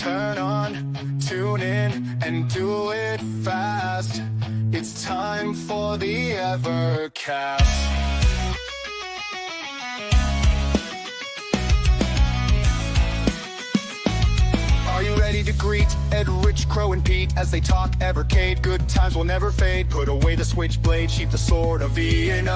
Turn on, tune in, and do it fast. It's time for the Evercast. Are you ready to greet Ed, Rich, Crow, and Pete as they talk Evercade? Good times will never fade. Put away the switchblade, sheath the sword of Vienna.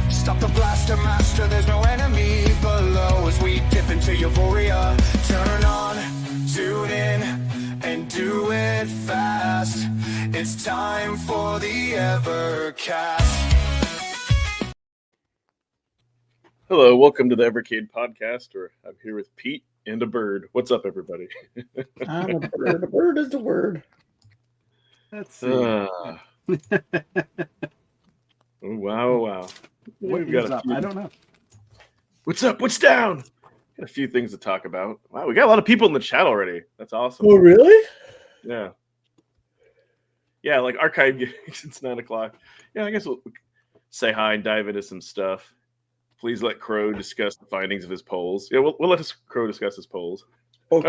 Stop the blaster master, there's no enemy below as we dip into euphoria. Turn on, tune in, and do it fast. It's time for the Evercast. Hello, welcome to the Evercade podcast, where I'm here with Pete and a bird. What's up, everybody? I'm a bird. A bird is the word. Let's see. Oh, wow. We've got a few... I don't know. What's up? What's down? Got a few things to talk about. Wow, we got a lot of people in the chat already. That's awesome. Oh, really? Yeah. Yeah, like archive gigs. It's 9 o'clock. Yeah, I guess we'll say hi and dive into some stuff. Please let Crow discuss the findings of his polls. Yeah, we'll let Crow discuss his polls. Oh,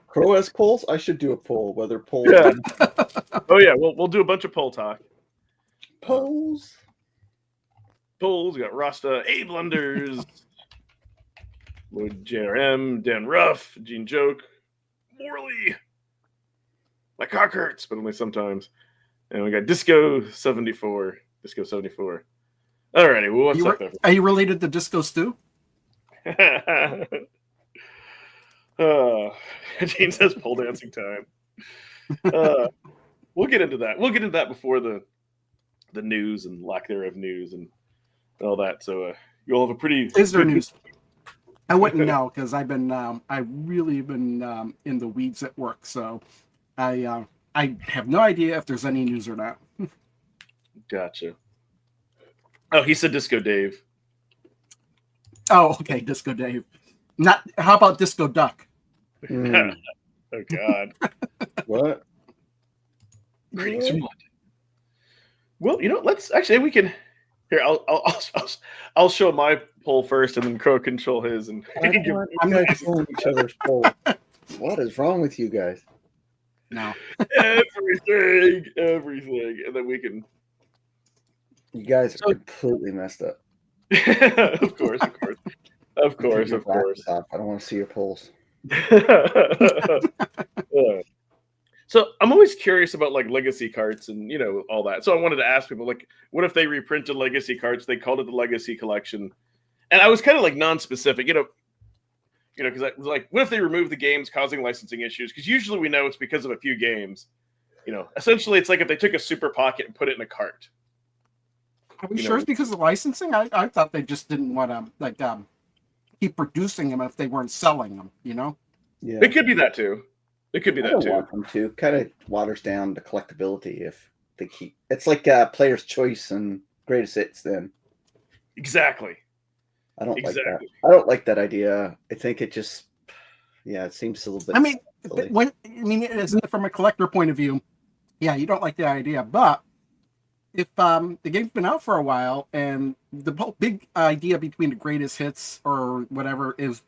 Crow has polls? I should do a poll. Whether polls. Yeah. Oh yeah, we'll do a bunch of poll talk. Polls. Polls. We got Rasta, Abe Lunders, Lloyd JRM, Dan Ruff, Genejoke, Morley. My cock hurts, but only sometimes. And we got Disco 74. Alrighty, well, what's up, everybody? Are you related to Disco Stew? Gene says pole dancing time. We'll get into that. We'll get into that before the news and lack thereof news and all that. So you all have a pretty... Is there news? I wouldn't know because I've really been in the weeds at work. So I have no idea if there's any news or not. Gotcha. Oh, he said Disco Dave. Oh, okay, Disco Dave. Not. How about Disco Duck? Oh God. What? Greetings from London. Well, let's actually we can. Here, I'll show my poll first, and then Crow can show his. And I'm not showing each other's poll. What is wrong with you guys? No. everything, and then we can. You guys are completely messed up. Of course. I don't want to see your polls. So I'm always curious about like legacy carts and all that. So I wanted to ask people, like, what if they reprinted legacy carts? They called it the Legacy Collection, and I was kind of like non-specific, because I was like, what if they removed the games causing licensing issues? Because usually we know it's because of a few games. Essentially it's like if they took a Super Pocket and put it in a cart. Are we sure it's because of licensing? I thought they just didn't want to keep producing them if they weren't selling them. Yeah, it could be that too. I don't want them to. Kind of waters down the collectability if they keep. It's like Player's Choice and Greatest Hits. Then exactly. I don't like that. I don't like that idea. I think it just, it seems a little bit. Silly. From a collector point of view, yeah, you don't like the idea, but. If the game's been out for a while and the big idea between the Greatest Hits or whatever was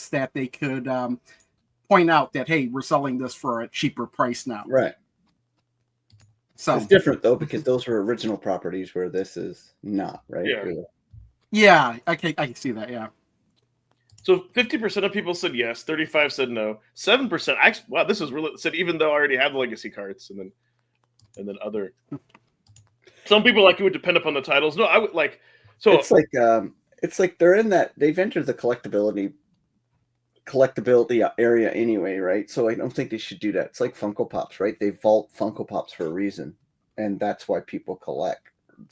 that they could point out that, hey, we're selling this for a cheaper price now. Right. So it's different though, because those were original properties where this is not, right? Yeah, I can see that, yeah. So 50% of people said yes, 35% said no, 7%. Wow, this is really said even though I already have the legacy cards, and then other. Some people it would depend upon the titles. No, I would like. So it's like they're in that they've entered the collectability area anyway, right? So I don't think they should do that. It's like Funko Pops, right? They vault Funko Pops for a reason, and that's why people collect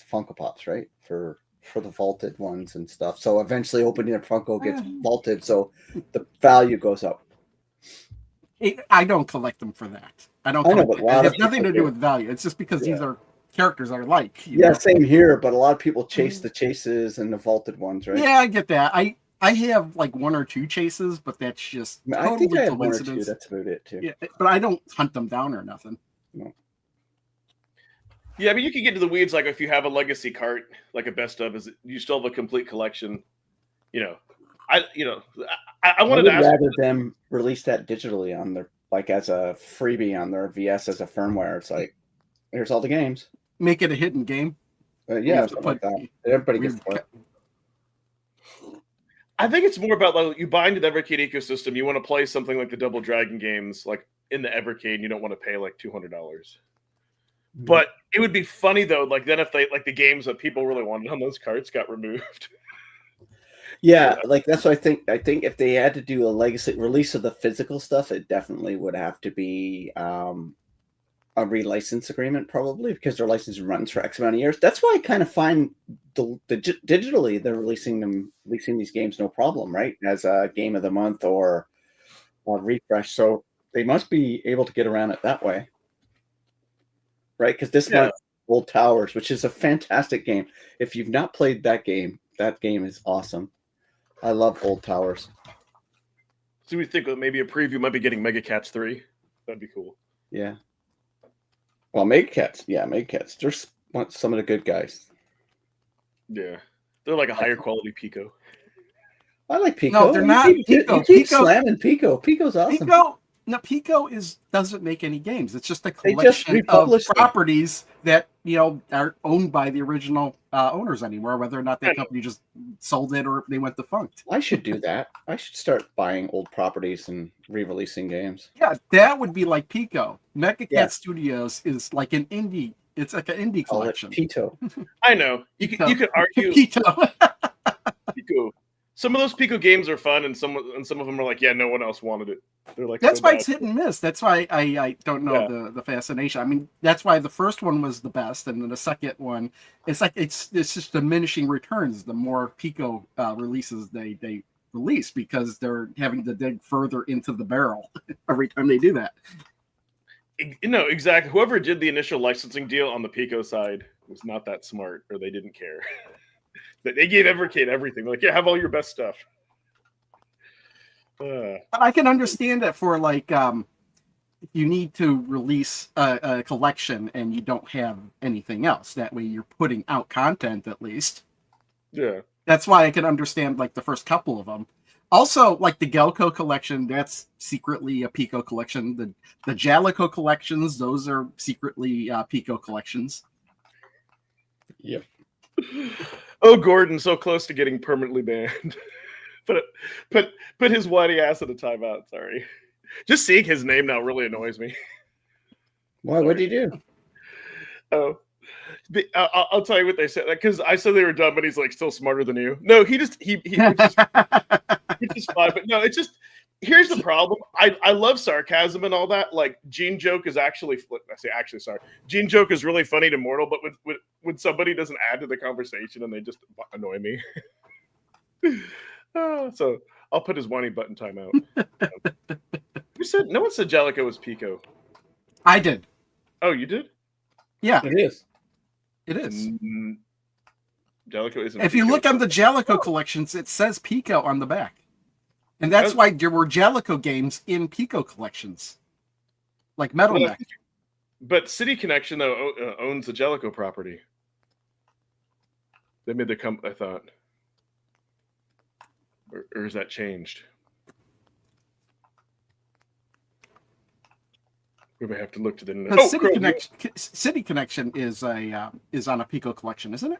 Funko Pops, right? For the vaulted ones and stuff. So eventually, opening a Funko gets vaulted, so the value goes up. I don't collect them for that. I don't. It has nothing to do with value. It's just because these are. Characters I like. Same here, but a lot of people chase the chases and the vaulted ones, right? Yeah, I get that. I have like one or two chases, but that's just I think I have one or two. That's about it too. Yeah, but I don't hunt them down or nothing. No. Yeah, but you can get to the weeds like if you have a legacy cart, like a best of, you still have a complete collection. I I wanted would to ask. rather them release that digitally on their as a freebie on their VS as a firmware. It's like here's all the games. Make it a hidden game. You Yeah, have to something like put that. Everybody gets weird to play. I think it's more about like you buy into the Evercade ecosystem. You want to play something like the Double Dragon games, like in the Evercade. And you don't want to pay like $200. But it would be funny though, like then if they like the games that people really wanted on those carts got removed. Yeah, like that's what I think. I think if they had to do a legacy release of the physical stuff, it definitely would have to be a relicense agreement, probably because their license runs for X amount of years. That's why I kind of find digitally they're releasing these games no problem, right? As a game of the month or refresh, so they must be able to get around it that way, right? Because this month, Old Towers, which is a fantastic game. If you've not played that game is awesome. I love Old Towers. So we think that maybe a preview might be getting Mega Cats 3. That'd be cool. Yeah. Well, Mega Cats. They're some of the good guys. Yeah. They're like a higher quality Pico. I like Pico. No, they're not Pico. You keep slamming Pico. Pico's awesome. Pico doesn't make any games. It's just a They just collection of republish them. properties that aren't owned by the original owners anymore. Whether or not that company just sold it or they went defunct. I should do that. I should start buying old properties and re-releasing games. Yeah, that would be like Pico. Mecha Cat Studios is like an indie. It's like an indie collection. Pito. I know. You could argue Pito. Pico. Some of those Pico games are fun, and some of them are like, yeah, no one else wanted it. They're like, that's so why bad. it's hit and miss. That's why I don't know the fascination. I mean, that's why the first one was the best, and then the second one, it's like it's just diminishing returns the more Pico releases they release because they're having to dig further into the barrel every time they do that. No, exactly. Whoever did the initial licensing deal on the Pico side was not that smart, or they didn't care. They gave Evercade everything. Like, yeah, have all your best stuff. But I can understand that for like you need to release a collection and you don't have anything else. That way you're putting out content at least. Yeah. That's why I can understand like the first couple of them. Also, like the Gelco collection, that's secretly a Pico collection. The Jalico collections, those are secretly Pico collections. Yep. Oh, Gordon, so close to getting permanently banned. Put his whitey ass in a timeout. Sorry. Just seeing his name now really annoys me. Why? What did he do? Oh, I'll tell you what they said. Because I said they were dumb, but he's like still smarter than you. No, he which is fine. But no, it's just here's the problem. I love sarcasm and all that. Like Genejoke is actually. I say actually, sorry. Genejoke is really funny to mortal, but when somebody doesn't add to the conversation and they just annoy me. So I'll put his whiny button timeout. Who said? No one said Jalico was Pico. I did. Oh, you did? Yeah, It is. it is. Jalico isn't. If you Pico. look on the Jalico collections, it says Pico on the back. And that's why there were Jalico games in Pico collections. Like Metal Mech. But City Connection, though, owns the Jalico property. They made the I thought. Or is that changed? We may have to look to the City Connection is on a Pico collection, isn't it?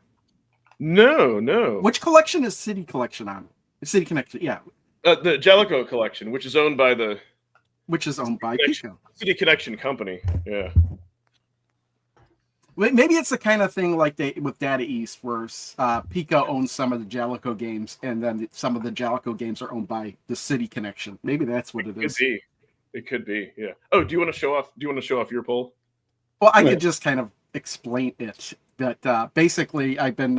No. Which collection is City Collection on? City Connection, yeah. The Jalico collection, which is owned by Pico. City Connection Company. Yeah. Maybe it's the kind of thing like with Data East, where Pico owns some of the Jalico games, and then some of the Jalico games are owned by the City Connection. Maybe that's what it is. It could be. Yeah. Oh, do you want to show off? Do you want to show off your poll? Well, I could just kind of explain it. But basically, I've been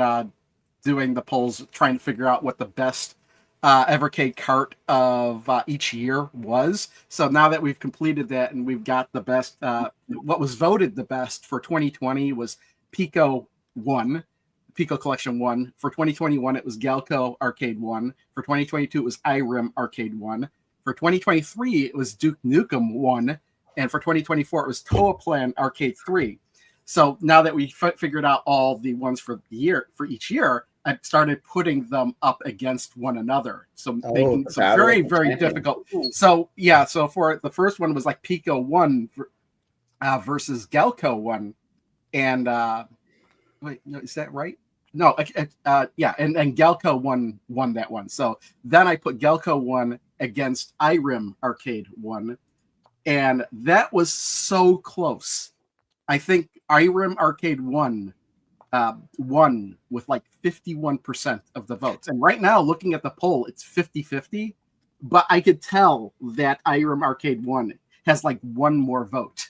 doing the polls, trying to figure out what the best Evercade cart of each year was. So now that we've completed that and we've got the best, what was voted the best for 2020 was Pico 1, Pico Collection 1. For 2021, it was Galco Arcade 1. For 2022, it was IRIM Arcade 1. For 2023, it was Duke Nukem 1. And for 2024, it was Toaplan Arcade 3. So now that we figured out all the ones for the year, for each year, I started putting them up against one another, so making the some battle very of the very champions. difficult. So yeah, so for the first one was like Pico 1 versus Galco 1, and wait, no, is that right? No, yeah, and Galco won that one. So then I put Galco 1 against Irem Arcade 1, and that was so close. I think Irem Arcade 1 won with like 51% of the votes. And right now, looking at the poll, it's 50-50. But I could tell that Irem Arcade 1 has like one more vote.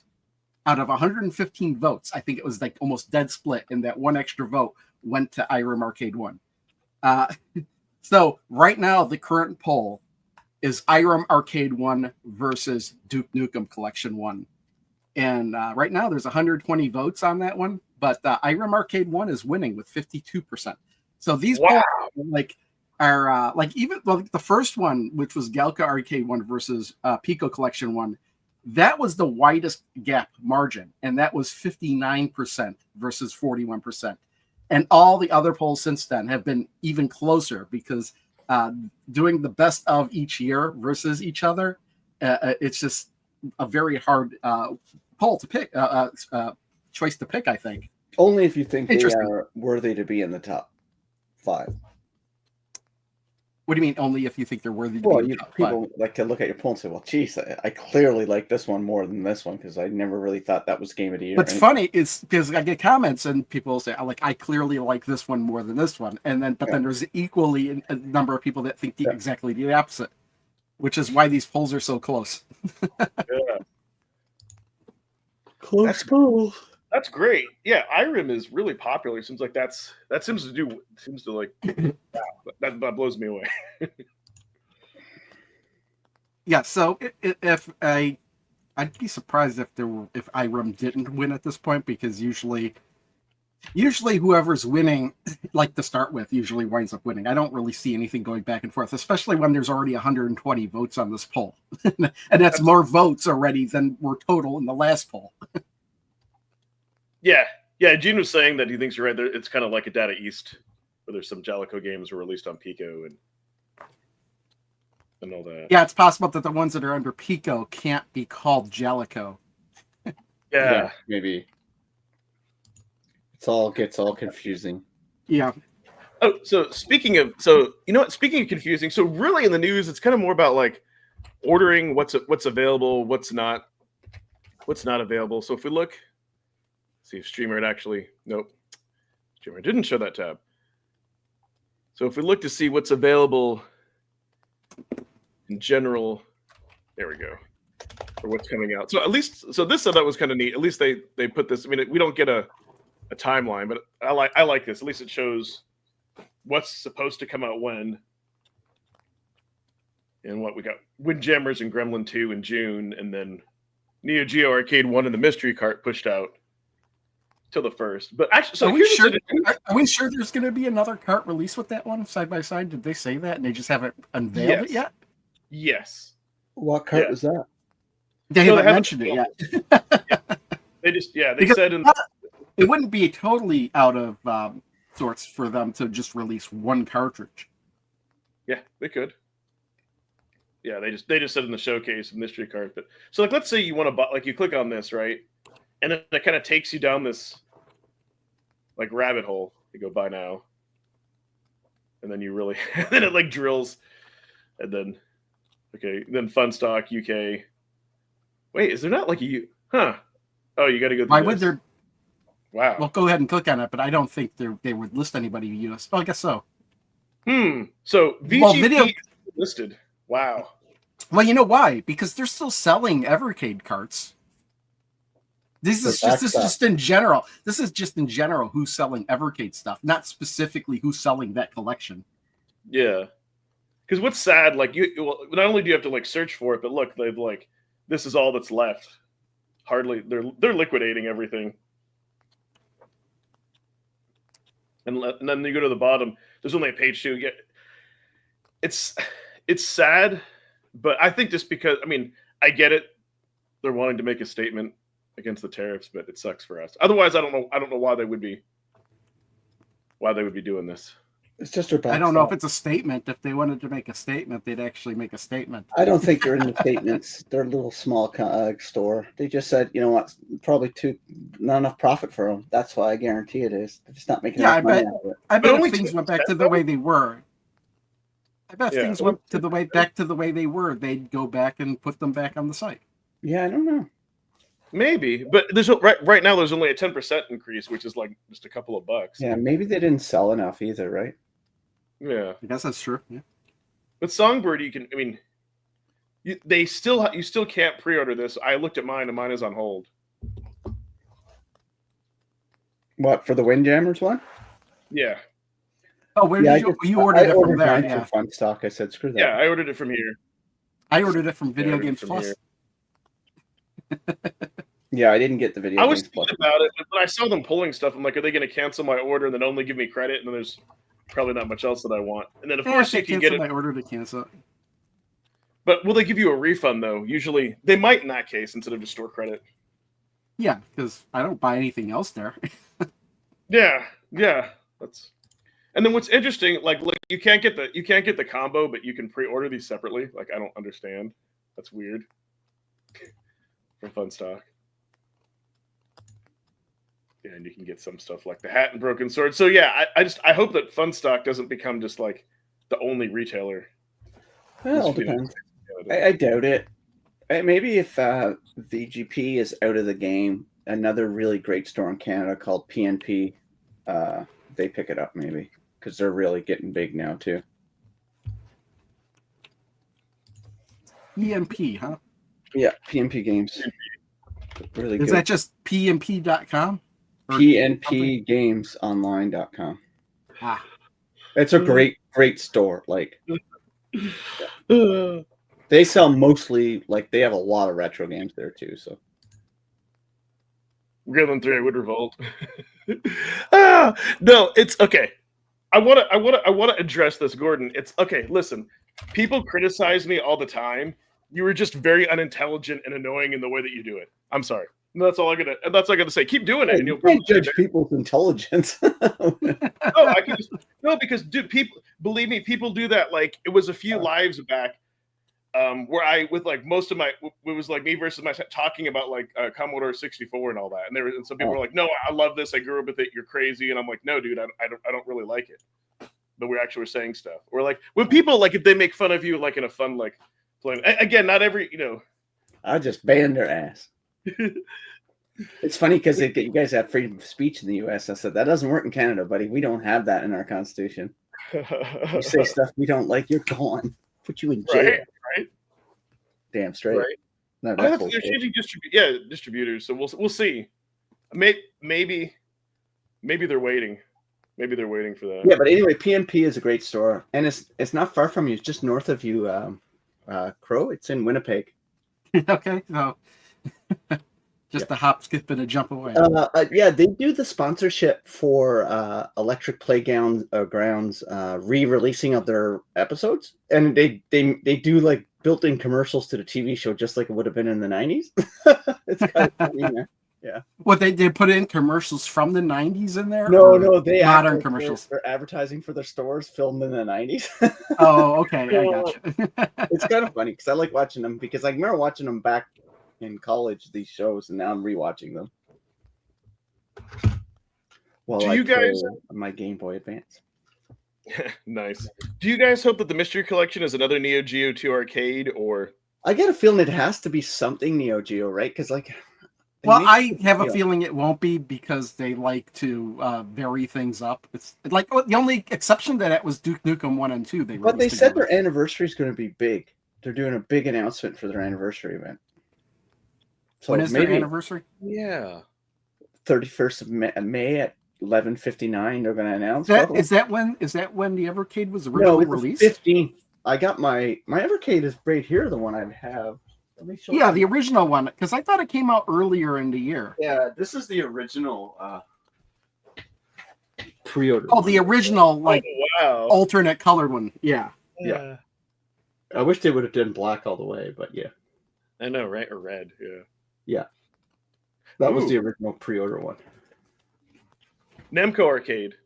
Out of 115 votes, I think it was like almost dead split, and that one extra vote went to Irem Arcade 1. So right now, the current poll is Irem Arcade 1 versus Duke Nukem Collection 1. And right now, there's 120 votes on that one, but Irem Arcade 1 is winning with 52%. So these polls are like even the first one, which was Galca Arcade 1 versus Pico Collection 1, that was the widest gap margin, and that was 59% versus 41%. And all the other polls since then have been even closer because doing the best of each year versus each other, it's just a very hard poll to pick, choice to pick, I think. Only if you think they are worthy to be in the top 5. What do you mean? Only if you think they're worthy to Well, be in the top people 5? like to look at your poll and say, "Well, geez, I clearly like this one more than this one because I never really thought that was game of the year." What's funny is because I get comments and people say, I clearly like this one more than this one," and then then there's equally a number of people that think exactly the opposite, which is why these polls are so close. Yeah. Close polls. That's great. Yeah, Irem is really popular. It seems like that seems to like that blows me away. Yeah, so if I'd be surprised if Irem didn't win at this point, because usually whoever's winning, like to start with, usually winds up winning. I don't really see anything going back and forth, especially when there's already 120 votes on this poll, and that's more votes already than were total in the last poll. Yeah. Gene was saying that he thinks you're right. It's kind of like a Data East, where there's some Jalico games were released on Pico and all that. Yeah, it's possible that the ones that are under Pico can't be called Jalico. Yeah, maybe. Gets all confusing. Yeah. Oh, so speaking of confusing, so really in the news, it's kind of more about like ordering what's available, what's not available. So if we look, see if Streamer Streamer didn't show that tab. So if we look to see what's available in general, there we go, or what's coming out. So at least, this that was kind of neat. At least they put this. I mean, we don't get a timeline, but I like this. At least it shows what's supposed to come out when, and what we got. Windjammers and Gremlin 2 in June, and then Neo Geo Arcade 1 and the mystery cart pushed out till the 1st. But actually, so are we sure there's going to be another cart release with that one side by side? Did they say that and they just haven't unveiled it yet? Yes. What cart was that? They haven't mentioned it yet. They because said it wouldn't be totally out of sorts for them to just release one cartridge. Yeah, they could. Yeah, they just said in the showcase mystery cart. But so like, let's say you want to buy, like you click on this, right, and it kind of takes you down this like rabbit hole. You go buy now, and then you really, and then it like drills, and then then Fun Stock UK. Wait, is there not like a huh? Oh, you got to go. Why would there? Wow. Well, go ahead and click on it, but I don't think they would list anybody in the US. Oh, I guess so. So VGP listed. Wow. Well, you know why? Because they're still selling Evercade carts. This is just in general. This is just in general who's selling Evercade stuff, not specifically who's selling that collection. Yeah. Because what's sad, like not only do you have to like search for it, but look, they've like this is all that's left. Hardly they're liquidating everything. And then you go to the bottom. There's only a page 2. Yeah, it's sad, but I think just because I get it. They're wanting to make a statement against the tariffs, but it sucks for us. Otherwise, I don't know why they would be doing this. It's just their back. I don't know if it's a statement. If they wanted to make a statement, they'd actually make a statement. I don't think they're in the statements. They're a little small store. They just said, you know what, probably not enough profit for them. That's why I guarantee it is. They're just not making enough money out of it. I bet only if things went back to the way they were. I bet if things went to back to the way they were, they'd go back and put them back on the site. Yeah, I don't know. Maybe, but there's right now there's only a 10% increase, which is like just a couple of bucks. Yeah, maybe they didn't sell enough either, right? Yeah, I guess that's true. Yeah. with Songbird, you can. I mean, you still can't pre-order this. I looked at mine, and mine is on hold. What, for the Windjammers one? Yeah. Oh, where did you ordered it from there? Yeah, Fun Stock. I said screw that. Yeah, I ordered it from here. I ordered it from Video Games Plus. Yeah, I didn't get the Video I was Games Plus. thinking about it, but when I saw them pulling stuff, I'm like, are they going to cancel my order and then only give me credit? And then there's probably not much else that I want. And then of course you can get it. I ordered to cancel. But will they give you a refund though? Usually they might in that case instead of just store credit. Yeah, because I don't buy anything else there. Yeah. That's. And then what's interesting, like you can't get the combo, but you can pre-order these separately. Like I don't understand. That's weird. For Fun Stock. Yeah, and you can get some stuff like the hat and broken sword. So yeah, I hope that Fun Stock doesn't become just like the only retailer. Well, it depends. I doubt it. Maybe if VGP is out of the game, another really great store in Canada called PNP, they pick it up maybe because they're really getting big now too. PNP, huh? Yeah, PNP Games. Really good. Is that just pnp.com? PNPgamesonline.com. Ah. It's a great store. Like they sell mostly, like they have a lot of retro games there too. So Gremlin 3 would revolt. No, it's okay. I want to address this, Gordon. It's okay. Listen, people criticize me all the time. You were just very unintelligent and annoying in the way that you do it. I'm sorry. That's all I gotta say. Keep doing it. Hey, and you can't judge people's intelligence. No, because dude, believe me, people do that. Like it was a few lives back, where I with like most of my it was like me versus my talking about like Commodore 64 and all that, and some people were like, "No, I love this. I grew up with it. You're crazy." And I'm like, "No, dude, I don't really like it." But we actually were saying stuff. Or like when people like if they make fun of you like in a fun like playing again, not every I just ban their ass. It's funny because you guys have freedom of speech in the U.S. I said that doesn't work in Canada, buddy. We don't have that in our constitution. You say stuff we don't like, you're gone. Put you in jail. Right. Damn straight. Right. No, They're changing distributors. So we'll see. Maybe they're waiting. Maybe they're waiting for that. Yeah, but anyway, PNP is a great store, and it's not far from you. It's just north of you, Crow. It's in Winnipeg. Okay, so just a hop, skip, and a jump away. Yeah, they do the sponsorship for Electric Playgrounds re-releasing of their episodes, and they do like built-in commercials to the TV show, just like it would have been in the 90s. It's kind of funny, man. Yeah. What they put in commercials from the 90s in there? No, they modern commercials. They're advertising for their stores filmed in the 90s. Oh, okay, I got you. It's kind of funny because I like watching them because I remember watching them back in college, these shows, and now I'm rewatching them. Well, do you guys my Game Boy Advance? Nice. Do you guys hope that the Mystery Collection is another Neo Geo 2 arcade, or I get a feeling it has to be something Neo Geo, right? Because like. Well, I have a feeling it won't be because they like to vary things up. It's like the only exception to that was Duke Nukem 1 and 2. But they said their anniversary is going to be big. They're doing a big announcement for their anniversary event. So when is their anniversary? Yeah, 31st of May at 11:59. They're going to announce. Is that when the Evercade was originally released? 15th. I got my Evercade is right here. The one I have. Yeah, the original one, because I thought it came out earlier in the year. Yeah, this is the original pre-order. Oh, the original, like, alternate colored one. Yeah. I wish they would have done black all the way, but yeah. I know, right? Or red, yeah. Yeah. That was the original pre-order one. Namco Arcade.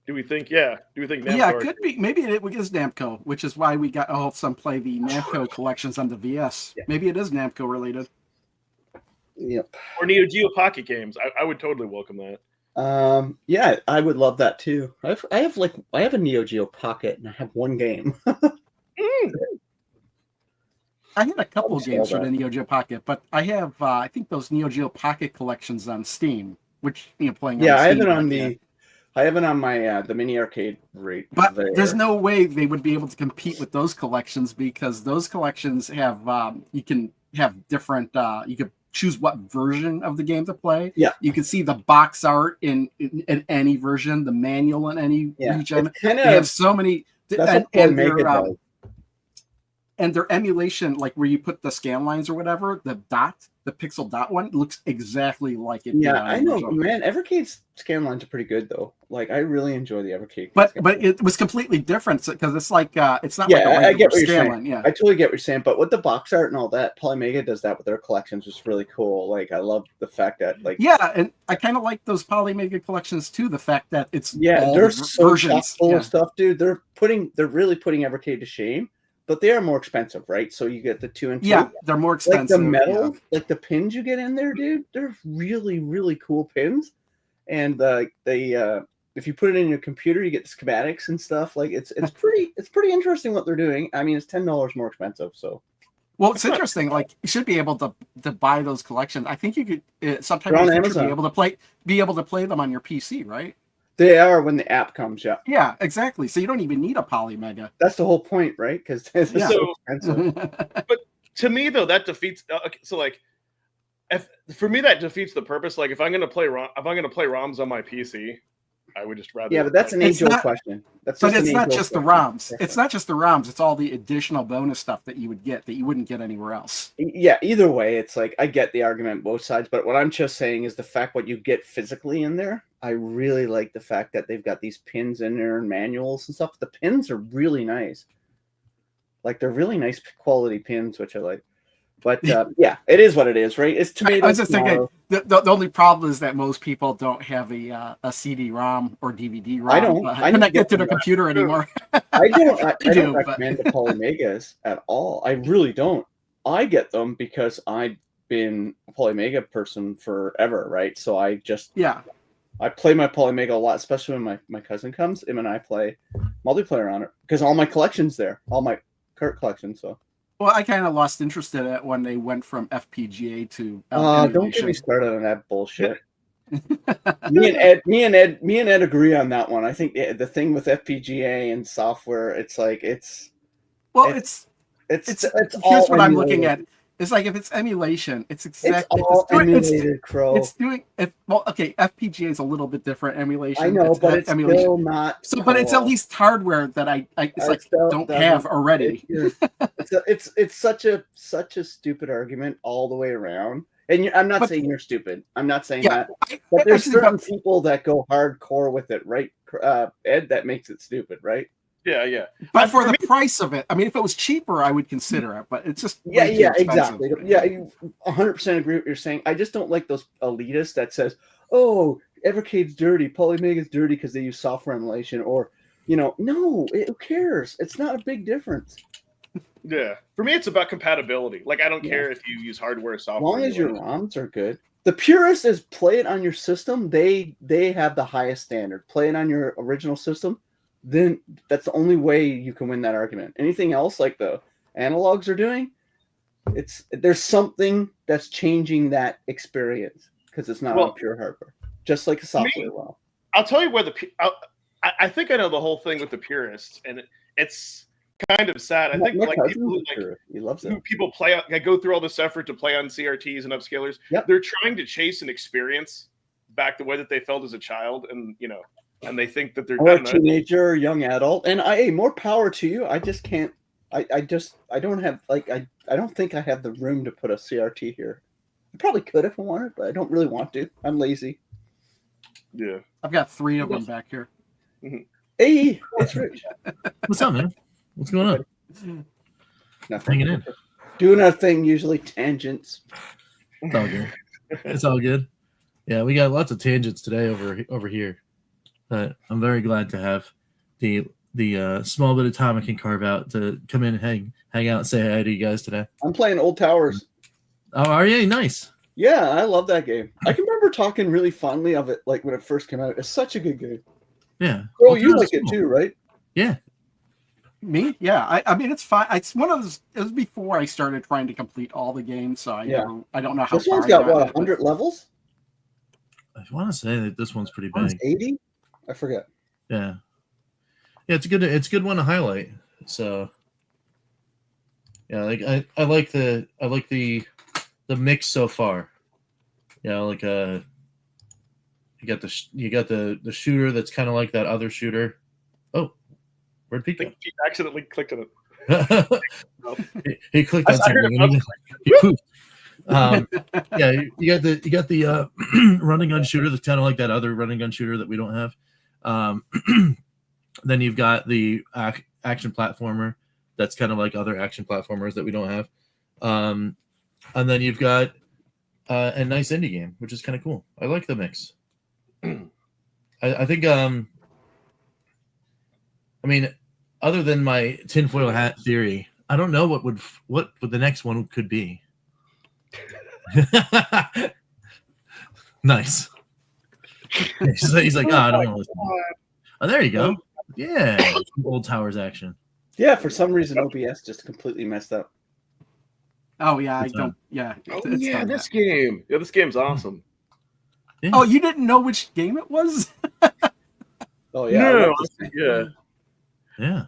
Do we think? Yeah. Do we think Namco? Yeah, it could be. Maybe it is Namco, which is why we got some play the Namco collections on the VS. Yeah. Maybe it is Namco related. Yep. Or Neo Geo Pocket games. I would totally welcome that. Yeah, I would love that too. I have a Neo Geo Pocket and I have one game. I had a couple I'll of games install for the Neo Geo Pocket, but I have I think those Neo Geo Pocket collections on Steam, which playing. Yeah, on I have Steam, it on I have it on my the mini arcade rate. But there's no way they would be able to compete with those collections because those collections have you can have different you could choose what version of the game to play. Yeah, you can see the box art in any version, the manual in any region. They have so many. And their emulation, like where you put the scan lines or whatever, the pixel dot one looks exactly like it. Yeah, I know, man. Evercade's scan lines are pretty good though. Like I really enjoy the Evercade. But it was completely different because it's like it's not like I get what you're scan saying. line. Yeah, I totally get what you're saying. But with the box art and all that, Polymega does that with their collections, which is really cool. Like I love the fact that and I kind of like those Polymega collections too. The fact that it's they're so versions full of stuff, dude. They're really putting Evercade to shame. But they are more expensive, right? So you get the 2 and 2. Yeah, they're more expensive. Like the metal, like the pins you get in there, dude. They're really, really cool pins. And if you put it in your computer, you get the schematics and stuff. Like it's pretty interesting what they're doing. I mean, it's $10 more expensive. So, well, it's interesting. Like you should be able to buy those collections. I think you could sometime in the future be able to play them on your PC, right? They are when the app comes, yeah. Yeah, exactly. So you don't even need a Polymega. That's the whole point, right? Because it's so expensive. But to me, though, that defeats. So, like, for me, that defeats the purpose. Like, if I'm going to play ROMs on my PC, I would just rather. Yeah, but that's an age-old question. But it's not just the ROMs. It's not just the ROMs. It's all the additional bonus stuff that you would get that you wouldn't get anywhere else. Yeah, either way, it's like I get the argument both sides, but what I'm just saying is the fact what you get physically in there. I really like the fact that they've got these pins in there and manuals and stuff. The pins are really nice. Like they're really nice quality pins, which I like. But yeah, it is what it is, right? It's tomatoes. I was just thinking the only problem is that most people don't have a CD-ROM or DVD-ROM. I don't. I cannot get to the computer anymore. I don't. I don't recommend the Polymegas at all. I really don't. I get them because I've been a Polymega person forever, right? So I just I play my Polymega a lot, especially when my cousin comes. Him and I play multiplayer on it because all my collections there, all my cart collections. So. Well, I kind of lost interest in it when they went from FPGA to. Don't get me started on that bullshit. me and Ed agree on that one. I think the thing with FPGA and software, it's like it's all here's what I'm looking at. It's like if it's emulation, it's exactly emulated, Crow. It's doing FPGA is a little bit different emulation. I know, but it's emulation. Still not. So, but it's at least hardware that I don't have already. It's such a stupid argument all the way around. And I'm not saying you're stupid. I'm not saying that. But there's certain people that go hardcore with it, right? Ed, that makes it stupid, right? Yeah. But for the price of it, I mean, if it was cheaper, I would consider it. But it's just exactly. Yeah, you 100% agree with what you're saying. I just don't like those elitists that says, "Oh, Evercade's dirty, Polymega's dirty because they use software emulation," or no, who cares? It's not a big difference. Yeah, for me, it's about compatibility. Like, I don't care if you use hardware or software. As long as your ROMs are good. The purist is play it on your system. They have the highest standard. Play it on your original system. Then that's the only way you can win that argument. Anything else like the analogs are doing, there's something that's changing that experience because it's not on pure hardware, just like a software. I'll tell you where I think I know the whole thing with the purists, and it's kind of sad. I think like people he loves it. People go through all this effort to play on CRTs and upscalers. Yep. They're trying to chase an experience back the way that they felt as a child, and and they think that they're a teenager, young adult, and more power to you. I just can't. I don't have I don't think I have the room to put a CRT here. I probably could if I wanted, but I don't really want to. I'm lazy. Yeah, I've got 3 of them back here. Mm-hmm. Hey, it's Rich. What's up, man? What's going on? Nothing. Hanging in. Doing our thing, usually tangents. It's all good. It's all good. Yeah, we got lots of tangents today over here. But I'm very glad to have the small bit of time I can carve out to come in and hang out and say hi to you guys today. I'm playing Old Towers. Oh, are you? Nice. Yeah, I love that game. I can remember talking really fondly of it, like when it first came out. It's such a good game. Yeah. Oh, you like it too, right? Yeah. Me? Yeah. I mean, it's fine. It's one of those. It was before I started trying to complete all the games, so I don't know how This far one's I got got what, it, 100 levels? I want to say that this one's pretty big. 80? I forget. Yeah. Yeah, it's a good one to highlight. So yeah, like I like the mix so far. Yeah, like you got the shooter that's kind of like that other shooter. Oh, where'd Pete I go? think Pete accidentally clicked on it. he clicked on I heard something. him. He pooped. Yeah, you got the running gun shooter that's kind of like that other running gun shooter that we don't have. Then you've got the action platformer that's kind of like other action platformers that we don't have. And then you've got a nice indie game, which is kind of cool. I like the mix. I think I mean, other than my tinfoil hat theory, I don't know what the next one could be. Nice. He's like, I don't want to listen. Oh, there you go. Yeah, Old Towers action. Yeah, for some reason OBS just completely messed up. Oh yeah, I don't. Yeah. It's Yeah, done this that. game. Yeah, this game's awesome. Yeah. Oh, you didn't know which game it was? Oh yeah. I No, love this game. yeah. Yeah.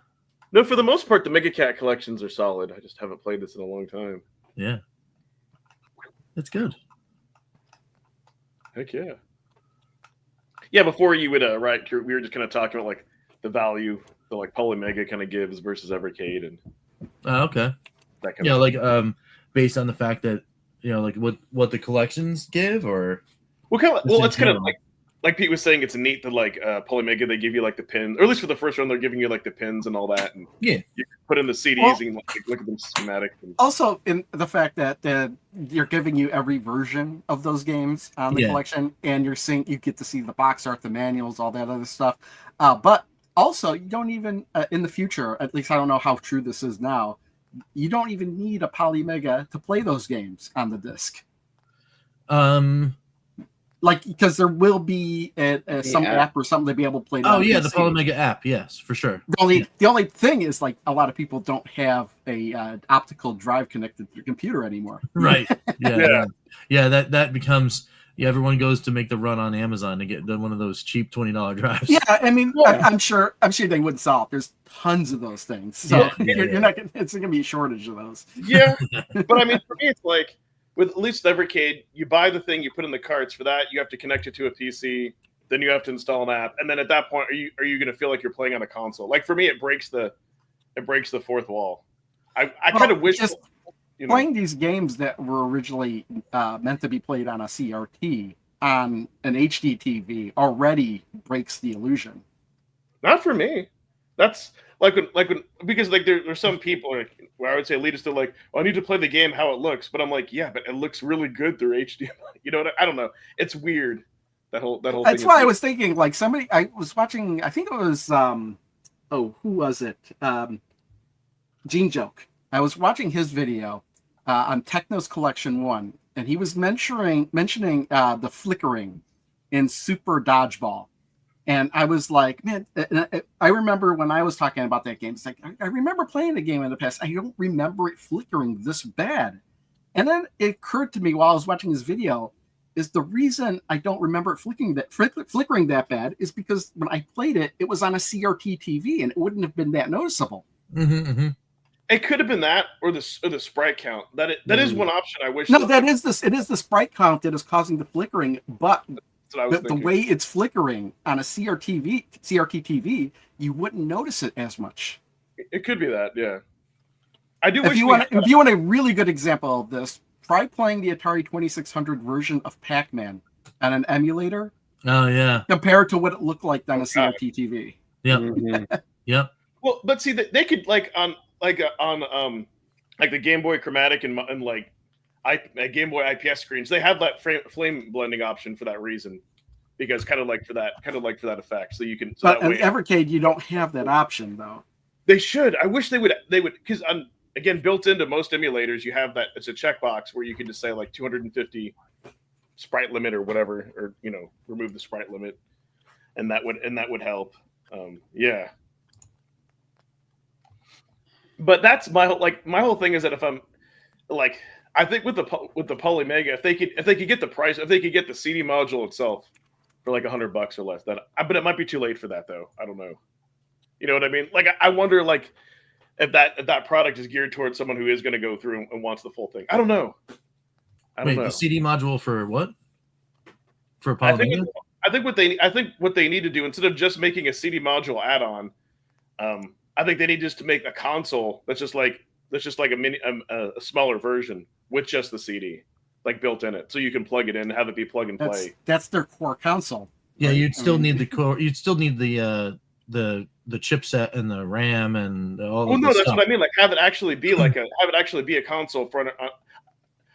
No, for the most part, the Mega Cat collections are solid. I just haven't played this in a long time. Yeah. It's good. Heck yeah. Yeah, before you would right, we were just kind of talking about like the value that like Polymega kind of gives versus Evercade and Okay. that kind Yeah, of like based on the fact that like what the collections give, or well, it's kind of like Pete was saying, it's neat that like Polymega they give you like the pins, or at least for the first one they're giving you like the pins and all that, and Yeah. you can put in the CDs Well, and like, look at them schematic. And, Also, in the fact that you're giving you every version of those games on the collection, and you get to see the box art, the manuals, all that other stuff. But also, you don't even in the future, at least I don't know how true this is now, you don't even need a Polymega to play those games on the disc. Like, because there will be some app or something to be able to play. Oh yeah, the Polymega app, yes, for sure. The only thing is, like, a lot of people don't have a optical drive connected to their computer anymore. Right. Yeah. That becomes everyone goes to make the run on Amazon to get one of those cheap $20 drives. Yeah, I mean, I'm sure they wouldn't sell it. There's tons of those things, so you're not gonna. It's gonna be a shortage of those. Yeah, but I mean, for me, it's like with at least Evercade, you buy the thing, you put in the carts. For that, you have to connect it to a PC. Then you have to install an app, and then at that point, are you going to feel like you're playing on a console? Like for me, it breaks the fourth wall. I kind of wish just playing these games that were originally meant to be played on a CRT on an HD TV already breaks the illusion. Not for me. That's like when because like there's some people like, where I would say elitists are like, I need to play the game how it looks, but I'm like, yeah, but it looks really good through HDMI. You know what? I don't know. It's weird. That whole That's thing. why I was thinking, like, I was watching, I think it was who was it? Genejoke. I was watching his video on Techno's Collection 1, and he was mentioning the flickering in Super Dodgeball. And I was like, man, I remember when I was talking about that game, it's like, I remember playing the game in the past. I don't remember it flickering this bad. And then it occurred to me while I was watching his video, is the reason I don't remember it flickering that bad is because when I played it, it was on a CRT TV and it wouldn't have been that noticeable. Mm-hmm. It could have been that or the sprite count. That is one option. I wish. No, it is the sprite count that is causing the flickering, but the way it's flickering on a CRT TV, you wouldn't notice it as much. It could be that, yeah. I do. If you want a really good example of this, try playing the Atari 2600 version of Pac-Man on an emulator. Oh yeah. Compared to what it looked like on a CRT TV. Yep. Mm-hmm. Yep. Well, but see, they could on the Game Boy Chromatic and Game Boy IPS screens, they have that flame blending option for that reason, because kind of like for that effect. So you can. So But that in way, Evercade, you don't have that option though. they should. I wish they would because again, built into most emulators, you have that. It's a checkbox where you can just say like 250 sprite limit or whatever, or remove the sprite limit, and that would help. Yeah. But that's my whole thing is that if I'm like, I think with the Polymega, if they could get the price, if they could get the CD module itself for like $100 or less, but it might be too late for that though. I don't know. You know what I mean? Like I wonder like if that product is geared towards someone who is going to go through and wants the full thing. I don't know. Wait, the CD module for what? For Polymega? I think what they need to do, instead of just making a CD module add-on, I think they need just to make a console that's just like a mini a smaller version with just the CD like built in it, so you can plug it in and have it be plug and play. That's their core console. Yeah, right? You'd still need the core. You'd still need the chipset and the RAM and all. Well, of no, the that's stuff. what I mean. Like have it actually be a console for an.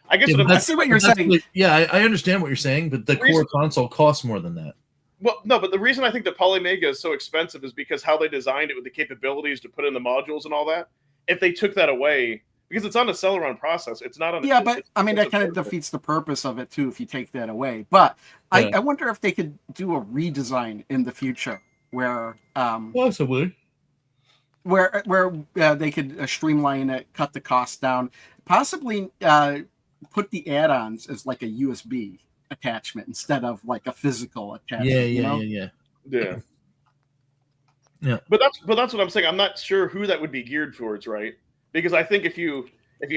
I guess I see what you're saying. Yeah, I understand what you're saying, but the core console costs more than that. Well, no, but the reason I think the Polymega is so expensive is because how they designed it with the capabilities to put in the modules and all that. If they took that away, because it's on a Celeron process, it's not on. Yeah, but I mean that kind of defeats the purpose of it too if you take that away. But yeah. I wonder if they could do a redesign in the future where possibly where they could streamline it, cut the cost down, possibly put the add-ons as like a USB attachment instead of like a physical attachment. Yeah. But that's what I'm saying. I'm not sure who that would be geared towards, right? Because I think if you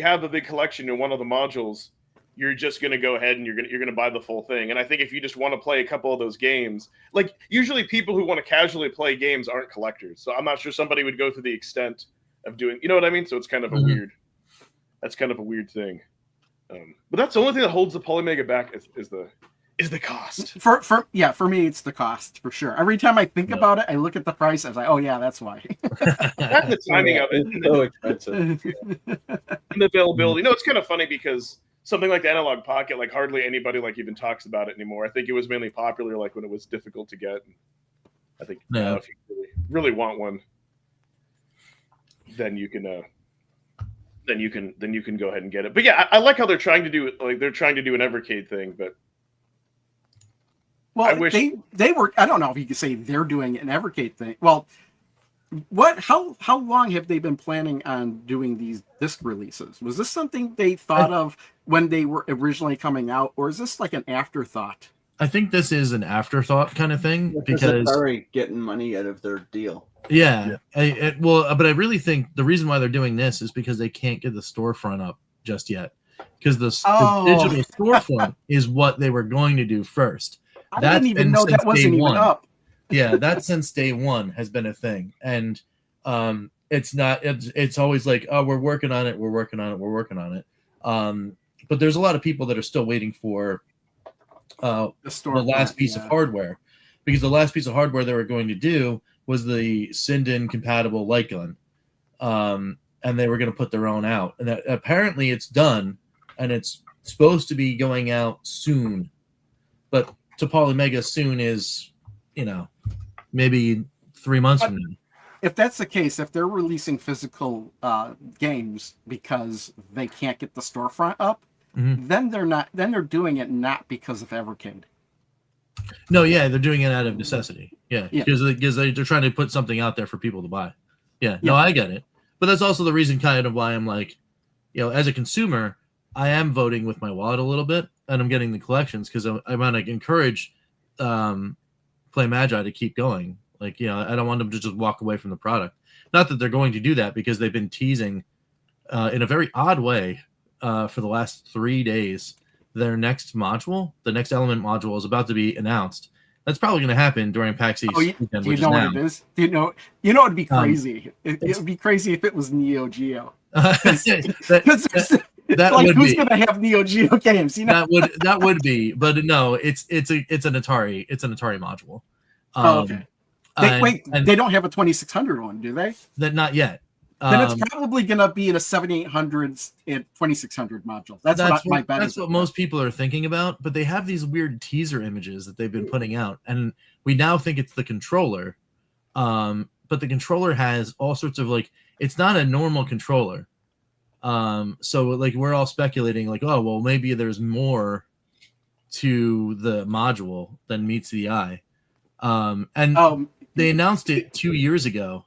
have a big collection in one of the modules, you're just going to go ahead and you're going to buy the full thing. And I think if you just want to play a couple of those games, like usually people who want to casually play games aren't collectors. So I'm not sure somebody would go through the extent of doing, you know what I mean? So it's kind of that's kind of a weird thing. But that's the only thing that holds the Polymega back is the cost. For me, it's the cost for sure. Every time I think about it, I look at the price. I was like, oh yeah, that's why. That's the timing of it. It's so expensive. And the availability. No, it's kind of funny because something like the Analog Pocket, like hardly anybody like even talks about it anymore. I think it was mainly popular like when it was difficult to get. I think if you really want one, then you can. Then you can go ahead and get it. But yeah, I like how they're trying to do it. Like they're trying to do an Evercade thing, but well, they were. I don't know if you could say they're doing an Evercade thing. Well, how long have they been planning on doing these disc releases? Was this something they thought of when they were originally coming out, or is this like an afterthought? I think this is an afterthought kind of thing because they're already getting money out of their deal. Yeah. But I really think the reason why they're doing this is because they can't get the storefront up just yet. Because the digital storefront is what they were going to do first. I didn't even know that wasn't even up. Yeah, that since day one has been a thing. And it's always like, oh, we're working on it. But there's a lot of people that are still waiting for the last piece of hardware. Because the last piece of hardware they were going to do was the Sinden compatible light gun. And they were going to put their own out. And apparently it's done, and it's supposed to be going out soon. But to Polymega, soon is, maybe 3 months from now. If that's the case, if they're releasing physical games because they can't get the storefront up, then they're doing it not because of Evercade. No, yeah, they're doing it out of necessity. Yeah. Because they're trying to put something out there for people to buy. Yeah, no, I get it. But that's also the reason kind of why I'm like, as a consumer, I am voting with my wallet a little bit, and I'm getting the collections because I want to encourage Play Magi to keep going. Like, I don't want them to just walk away from the product. Not that they're going to do that because they've been teasing in a very odd way for the last 3 days. Their next module, the next Element module, is about to be announced. That's probably going to happen during PAX East weekend. Do you know what it is? Do you know? It'd be crazy. It would be crazy if it was Neo Geo. That who's going to have Neo Geo games? That would be, but no, it's an Atari. It's an Atari module. Okay. They don't have a 2600 one, do they? Not yet. Then it's probably going to be in a 7800s and 2600 module. That's what my bet is. That's what most people are thinking about, but they have these weird teaser images that they've been putting out, and we now think it's the controller. But the controller has all sorts of like, it's not a normal controller. So like we're all speculating like, oh well, maybe there's more to the module than meets the eye. And they announced it 2 years ago.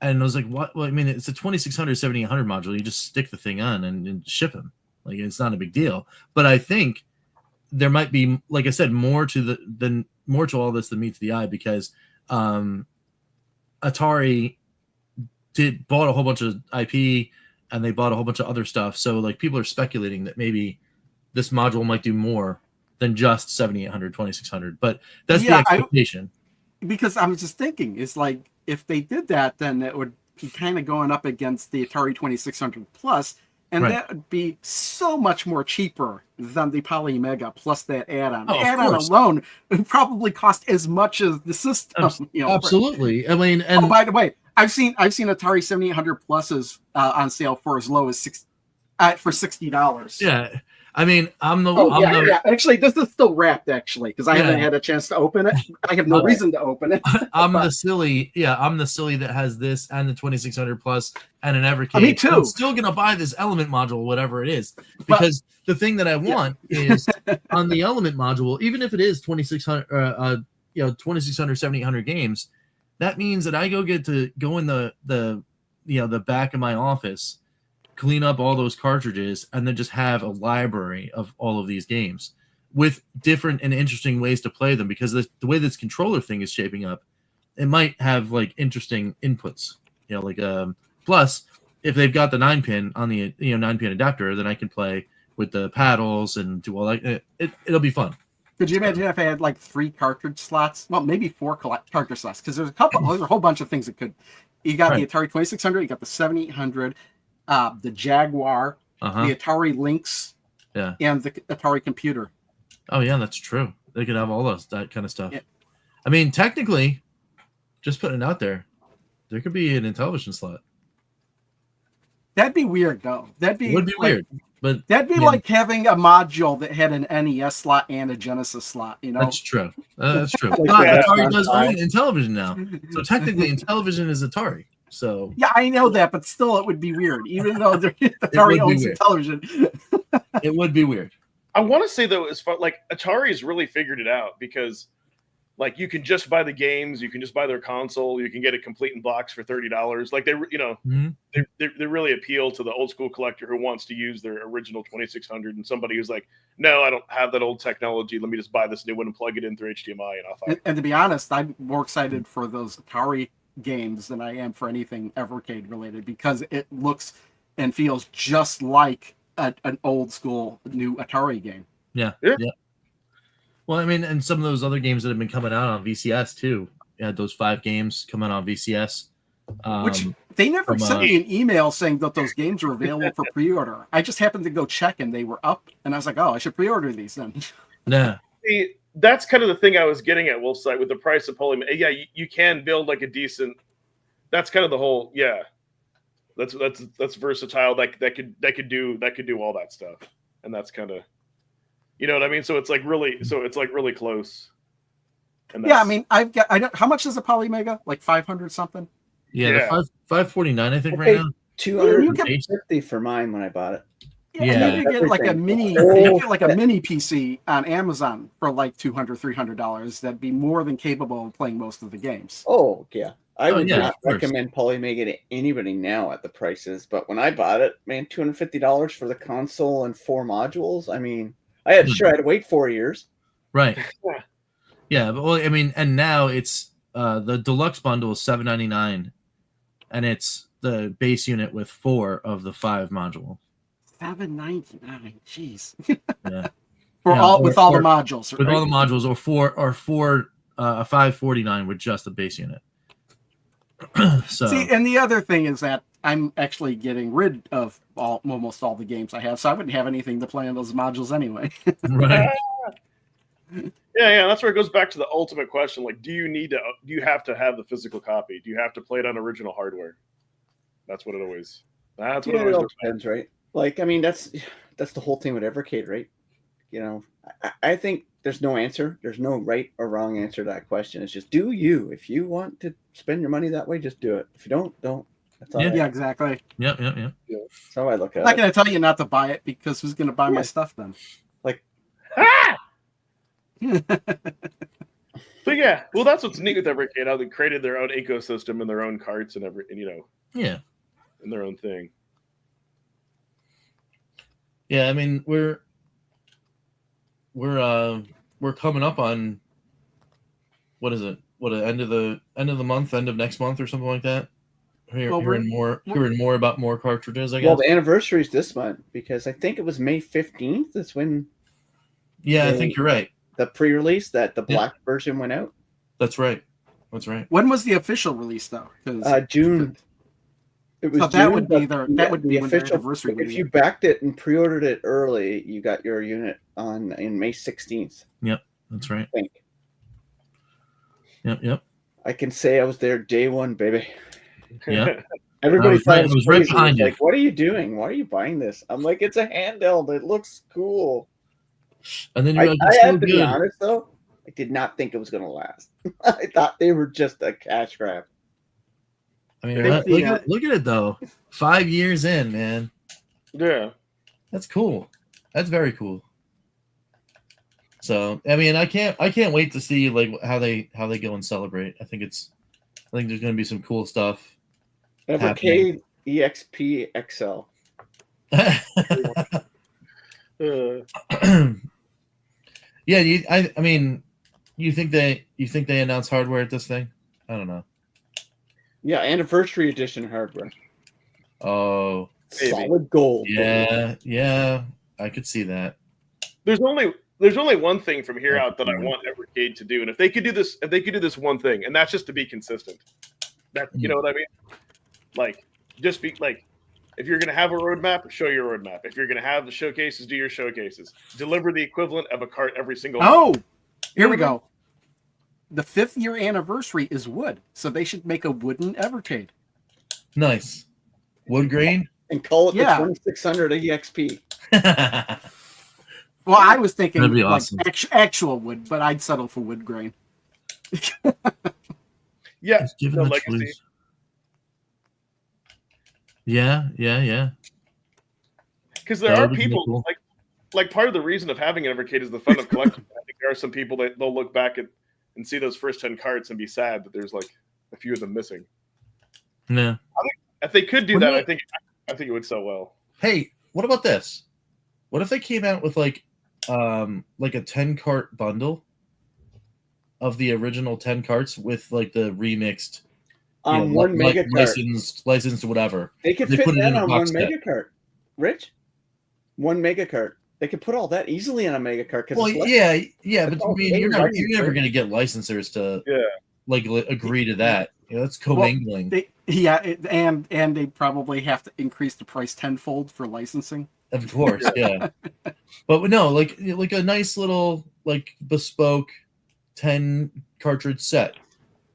And I was like, what? Well, I mean, it's a 2600, 7800 module. You just stick the thing on and ship them. Like, it's not a big deal. But I think there might be, like I said, more to all this than meets the eye, because Atari bought a whole bunch of IP and they bought a whole bunch of other stuff. So like people are speculating that maybe this module might do more than just 7800, 2600. But that's the expectation. Because I was just thinking, it's like, if they did that, then it would be kind of going up against the Atari 2600 Plus, and that would be so much more cheaper than the Polymega plus that add-on. The add-on alone would probably cost as much as the system. Absolutely. I mean, and by the way, I've seen Atari 7800 Pluses on sale for as low as $60. Yeah. I mean, Actually, this is still wrapped, actually, because I haven't had a chance to open it. I have no reason to open it. I'm the silly that has this and the 2600 Plus and an Evercade. Me too. I'm still gonna buy this Element module, whatever it is, because the thing that I want is on the Element module, even if it is 2600, 2600, 7800 games, that means that I get to go in the back of my office, clean up all those cartridges, and then just have a library of all of these games with different and interesting ways to play them, because the way this controller thing is shaping up, it might have like interesting inputs, plus if they've got the 9-pin on the 9-pin adapter, then I can play with the paddles and do all that. It'll be fun. Could you imagine if I had like 3 cartridge slots? Well, maybe 4 cartridge slots, because there's a whole bunch of things that could. You got the Atari 2600, you got the 7800, the Jaguar, the Atari Lynx, and the Atari computer. Oh yeah, that's true. They could have all that kind of stuff. Yeah. I mean, technically, just putting it out there could be an Intellivision slot. That'd be weird, though. Would be weird, but that'd be like having a module that had an NES slot and a Genesis slot. That's true. That's true. Atari does own Intellivision now, so technically, Intellivision is Atari. So yeah, I know that, but still, it would be weird, even though Atari owns Intellivision. It would be weird. I want to say though, as far like Atari's really figured it out, because like you can just buy the games, you can just buy their console, you can get it complete in box for $30. Like they really appeal to the old school collector who wants to use their original 2600, and somebody who's like, no, I don't have that old technology. Let me just buy this new one and plug it in through HDMI, and I'll find. And to be honest, I'm more excited for those Atari games than I am for anything Evercade related, because it looks and feels just like an old school new Atari game. Yeah. Well, I mean, and some of those other games that have been coming out on VCS too. You had those 5 games coming on VCS. Which they never sent me an email saying that those games were available for pre-order. I just happened to go check and they were up, and I was like, oh, I should pre-order these then. Yeah. See, that's kind of the thing I was getting at, Wolf's Sight, with the price of Poly. Yeah, you can build like a decent. That's kind of the whole. Yeah, that's versatile. That could do all that stuff, and that's kind of, you know what I mean. So it's like really close. And I mean, how much is a Polymega? Like 500 something. Yeah. 549, I think, right now. 250 for mine when I bought it. Yeah, you get like a mini PC on Amazon for like $200-$300. That'd be more than capable of playing most of the games. Oh yeah, I would not recommend Polymega to anybody now at the prices. But when I bought it, man, $250 for the console and 4 modules. I mean, I had to wait 4 years. Right. Yeah, but well, I mean, and now it's the deluxe bundle is $799, and it's the base unit with 4 of the 5 modules. $799, jeez. Yeah. With all the modules. With all the modules, or 549 with just the base unit. So see, and the other thing is that I'm actually getting rid of almost all the games I have, so I wouldn't have anything to play on those modules anyway. Right. Yeah, that's where it goes back to the ultimate question. Like, do you have to have the physical copy? Do you have to play it on original hardware? That's what it always. That's what Yeah, it it always. all depends, right? Like, I mean, that's the whole thing with Evercade, right? You know, I think there's no answer. There's no right or wrong answer to that question. It's just do you. If you want to spend your money that way, just do it. If you don't. That's all. Yeah. Yeah, exactly. Yep. That's how I look I'm at not it. going to tell you not to buy it because who's going to buy my Yeah. stuff then? Like, Ah! But yeah, well, that's what's neat with Evercade. How they created their own ecosystem and their own carts and Yeah. and their own thing. Yeah, I mean we're coming up on what is it? What end of the month, end of next month or something like that. Hearing more about more cartridges, I guess. well, the anniversary is this month because I think it was May 15th. That's when. Yeah, I think you're right. The pre-release that the black version went out. That's right. When was the official release though? June. It was so June, that would be the official anniversary. If you backed it and pre-ordered it early, you got your unit in May 16th. Yep, that's right. I think. Yep. I can say I was there day one, baby. Yeah. Everybody thought it was right behind you. Like, what are you doing? Why are you buying this? I'm like, it's a handheld. It looks cool. And then I have to be honest though, I did not think it was going to last. I thought they were just a cash grab. I mean, look at it though. 5 years in, man. Yeah, that's cool. That's very cool. So, I mean, I can't wait to see like how they go and celebrate. I think there's going to be some cool stuff. Evercade EXP XL. Yeah, I mean, you think they announce hardware at this thing? I don't know. Yeah, anniversary edition hardware. Oh, solid gold. Yeah, I could see that. There's only one thing from here out that I want Evercade to do, and if they could do this one thing, and that's just to be consistent. That you know what I mean? Like, just be like, if you're going to have a roadmap, show your roadmap. If you're going to have the showcases, do your showcases. Deliver the equivalent of a cart every single month. Here we go. The 5th year anniversary is wood, so they should make a wooden Evercade. Nice. Wood grain? And call it the 2600 EXP. Well, I was thinking that'd be awesome. Actual wood, but I'd settle for wood grain. Yeah, the legacy. Yeah. Because there are people cool. like part of the reason of having an Evercade is the fun of collecting. I think there are some people that they'll look back at and see those first 10 carts and be sad that there's like a few of them missing. Yeah, I think if they could do that, I think it would sell well. Hey, what about this? What if they came out with like a 10 cart bundle of the original 10 carts with like the remixed one mega cart, licensed whatever. They could fit that on one mega cart. Rich, 1 mega cart. They could put all that easily on a mega cart. Well, yeah, but I mean, you're never going to get licensors to agree to that. That's commingling. And they probably have to increase the price tenfold for licensing. Of course, yeah. But no, like a nice little like bespoke 10 cartridge set.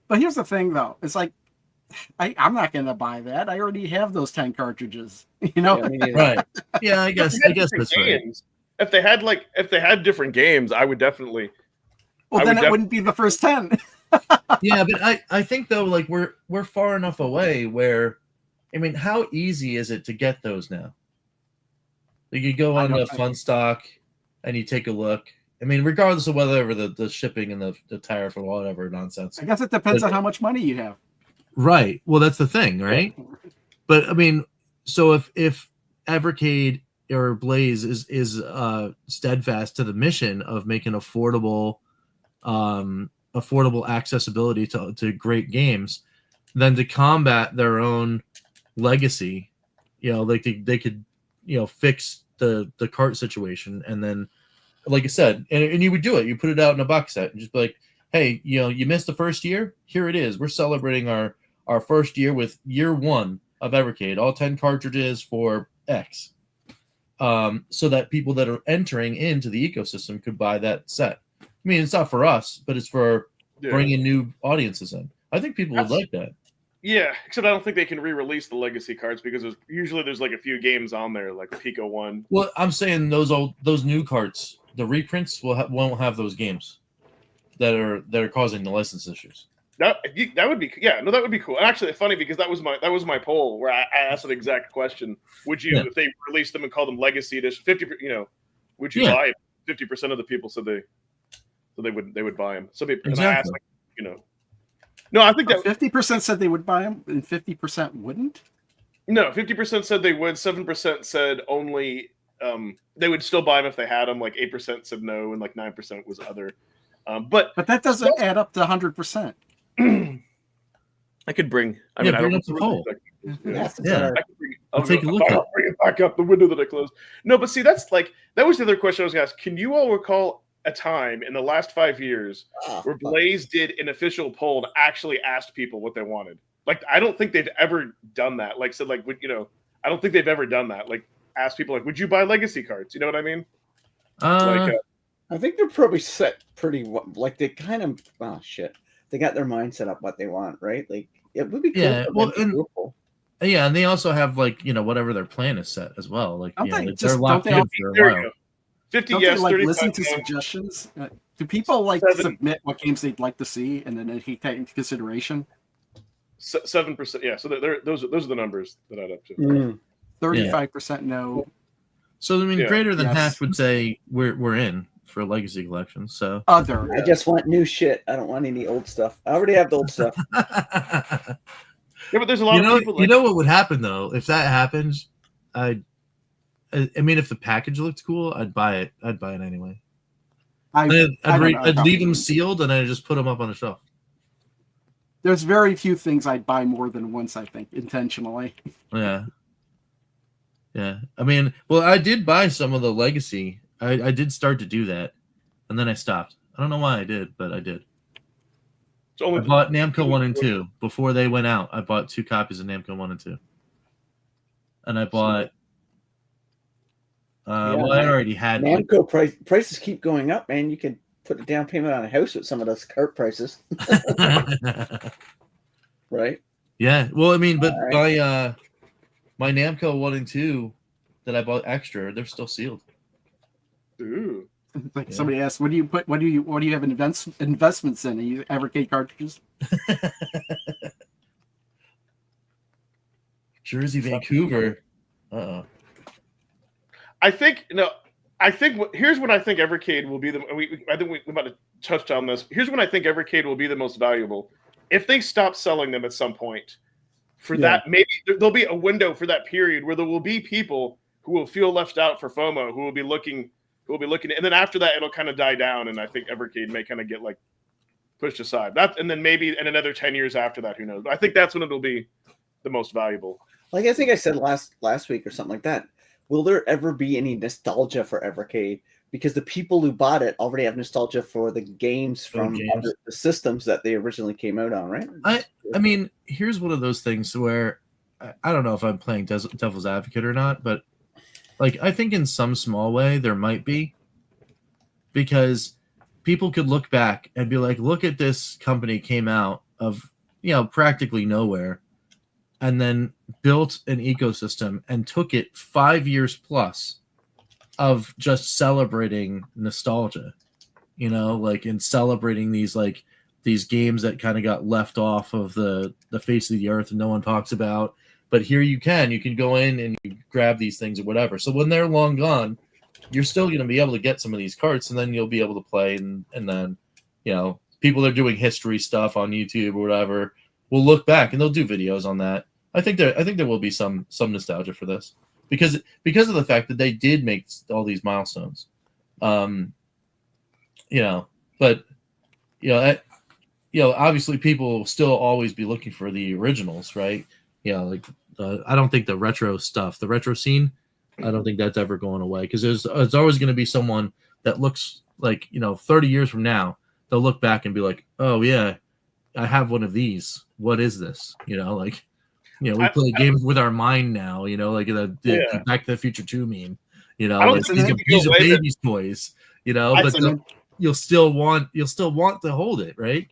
But here's the thing, though. It's like I'm not going to buy that. I already have those 10 cartridges. You know, right? Yeah, I guess that's right. If they had different games, I would definitely. Well, then it wouldn't be the first 10. Yeah, but I think though, like we're far enough away where, I mean, how easy is it to get those now? Like you go on the Fun Stock and you take a look. I mean, regardless of whether the shipping and the tariff or whatever nonsense. I guess it depends on how much money you have. Right. Well, that's the thing, right? But I mean, so if Evercade or Blaze is steadfast to the mission of making affordable accessibility to great games, then to combat their own legacy, like they could fix the cart situation, and then like I said, and you would do it, you put it out in a box set and just be like, hey, you missed the first year, here it is, we're celebrating our first year with year 1 of Evercade, all 10 cartridges for X, so that people that are entering into the ecosystem could buy that set. I mean, it's not for us, but it's for bringing new audiences in. I think people would like that. Yeah, except I don't think they can re-release the legacy cards because there's like a few games on there, like Pico 1. Well, I'm saying those new carts, the reprints won't have those games that are causing the license issues. That would be that would be cool. And actually, funny because that was my poll where I asked an exact question: would you, if they released them and called them Legacy Edition, 50? Would you buy it? 50% of the people said they would buy them. So exactly. And I asked, no, I think that 50% said they would buy them, and 50% wouldn't. No, 50% said they would. 7% said only they would still buy them if they had them. Like 8% said no, and like 9% was other. But that doesn't add up to 100%. I could bring. I bring up the poll. I'll take a look. I'll bring it back up the window that I closed. No, but see, that was the other question I was going to ask. Can you all recall a time in the last 5 years where Blaze did an official poll and actually asked people what they wanted? Like, I don't think they've ever done that. Like, said, like, I don't think they've ever done that. Like, ask people, like, would you buy legacy cards? You know what I mean? I think they're probably set pretty like they kind of they got their mind set up what they want, right? Like it would be cool. Yeah, well, and they also have like whatever their plan is set as well. Like they're locked in for a while. 50 don't yes, they, like, 35 listen to no. suggestions? Do people like 7. submit what games they'd like to see, and then they take that into consideration? 7%, yeah. So those are the numbers that add up to. 35% no. So I mean, greater than half would say we're in for a legacy collection. So other. I just want new shit. I don't want any old stuff. I already have the old stuff. Yeah, but there's a lot of people. You know what would happen though if that happens? I mean, if the package looked cool, I'd buy it. I'd buy it anyway. I'd leave them sealed and I'd just put them up on a shelf. There's very few things I'd buy more than once, I think, intentionally. Yeah. Yeah. I mean, well, I did buy some of the legacy. I did start to do that, and then I stopped. I don't know why I did, but I did. I bought Namco 1 and 2 before they went out. I bought 2 copies of Namco 1 and 2. And I bought I already had Namco prices keep going up, man. You can put a down payment on a house with some of those cart prices. Right? Yeah. Well, I mean, but my Namco 1 and 2 that I bought extra, they're still sealed. Ooh. Like somebody asked, what do you have investments in? Are you Evercade cartridges? Jersey, Vancouver. I think here's when I think Evercade will be I think we're about to touch on this. Here's when I think Evercade will be the most valuable. If they stop selling them at some point, that maybe there'll be a window for that period where there will be people who will feel left out for FOMO, who will be looking, and then after that it'll kind of die down, and I think Evercade may kind of get like pushed aside. And then maybe in another 10 years after that, who knows? I think that's when it'll be the most valuable. Like I think I said last week or something like that. Will there ever be any nostalgia for Evercade? Because the people who bought it already have nostalgia for the games from the systems that they originally came out on, right? I mean, here's one of those things where I don't know if I'm playing devil's advocate or not, but like I think in some small way there might be, because people could look back and be like, look at this company came out of practically nowhere and then built an ecosystem and took it 5 years plus of just celebrating nostalgia, and celebrating these games that kind of got left off of the face of the earth and no one talks about. But here you can go in and you grab these things or whatever. So when they're long gone, you're still going to be able to get some of these carts, and then you'll be able to play. And then, people that are doing history stuff on YouTube or whatever will look back and they'll do videos on that. I think there will be some nostalgia for this because of the fact that they did make all these milestones. But obviously people will still always be looking for the originals, right? I don't think the retro stuff, the retro scene, I don't think that's ever going away, because there's always going to be someone that looks like 30 years from now they'll look back and be like, oh yeah, I have one of these. What is this? We play games with our mind now. Like the Back to the Future 2 meme. These are babies' toys. But you'll still want to hold it, right?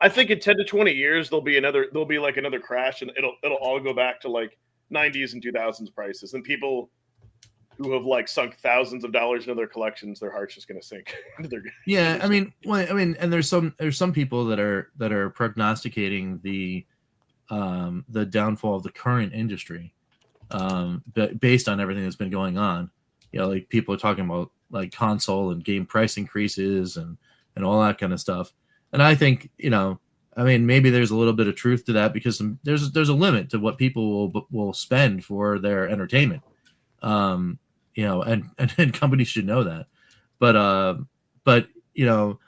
I think in 10 to 20 years there'll be like another crash, and it'll all go back to like 90s and 2000s prices, and people who have like sunk thousands of dollars into their collections, their heart's just going to sink. Yeah, I mean, and there's some people that are prognosticating the downfall of the current industry, based on everything that's been going on. You know, like people are talking about like console and game price increases and all that kind of stuff. And I think, you know, I mean, maybe there's a little bit of truth to that, because there's a limit to what people will spend for their entertainment. You know, and companies should know that. But you know,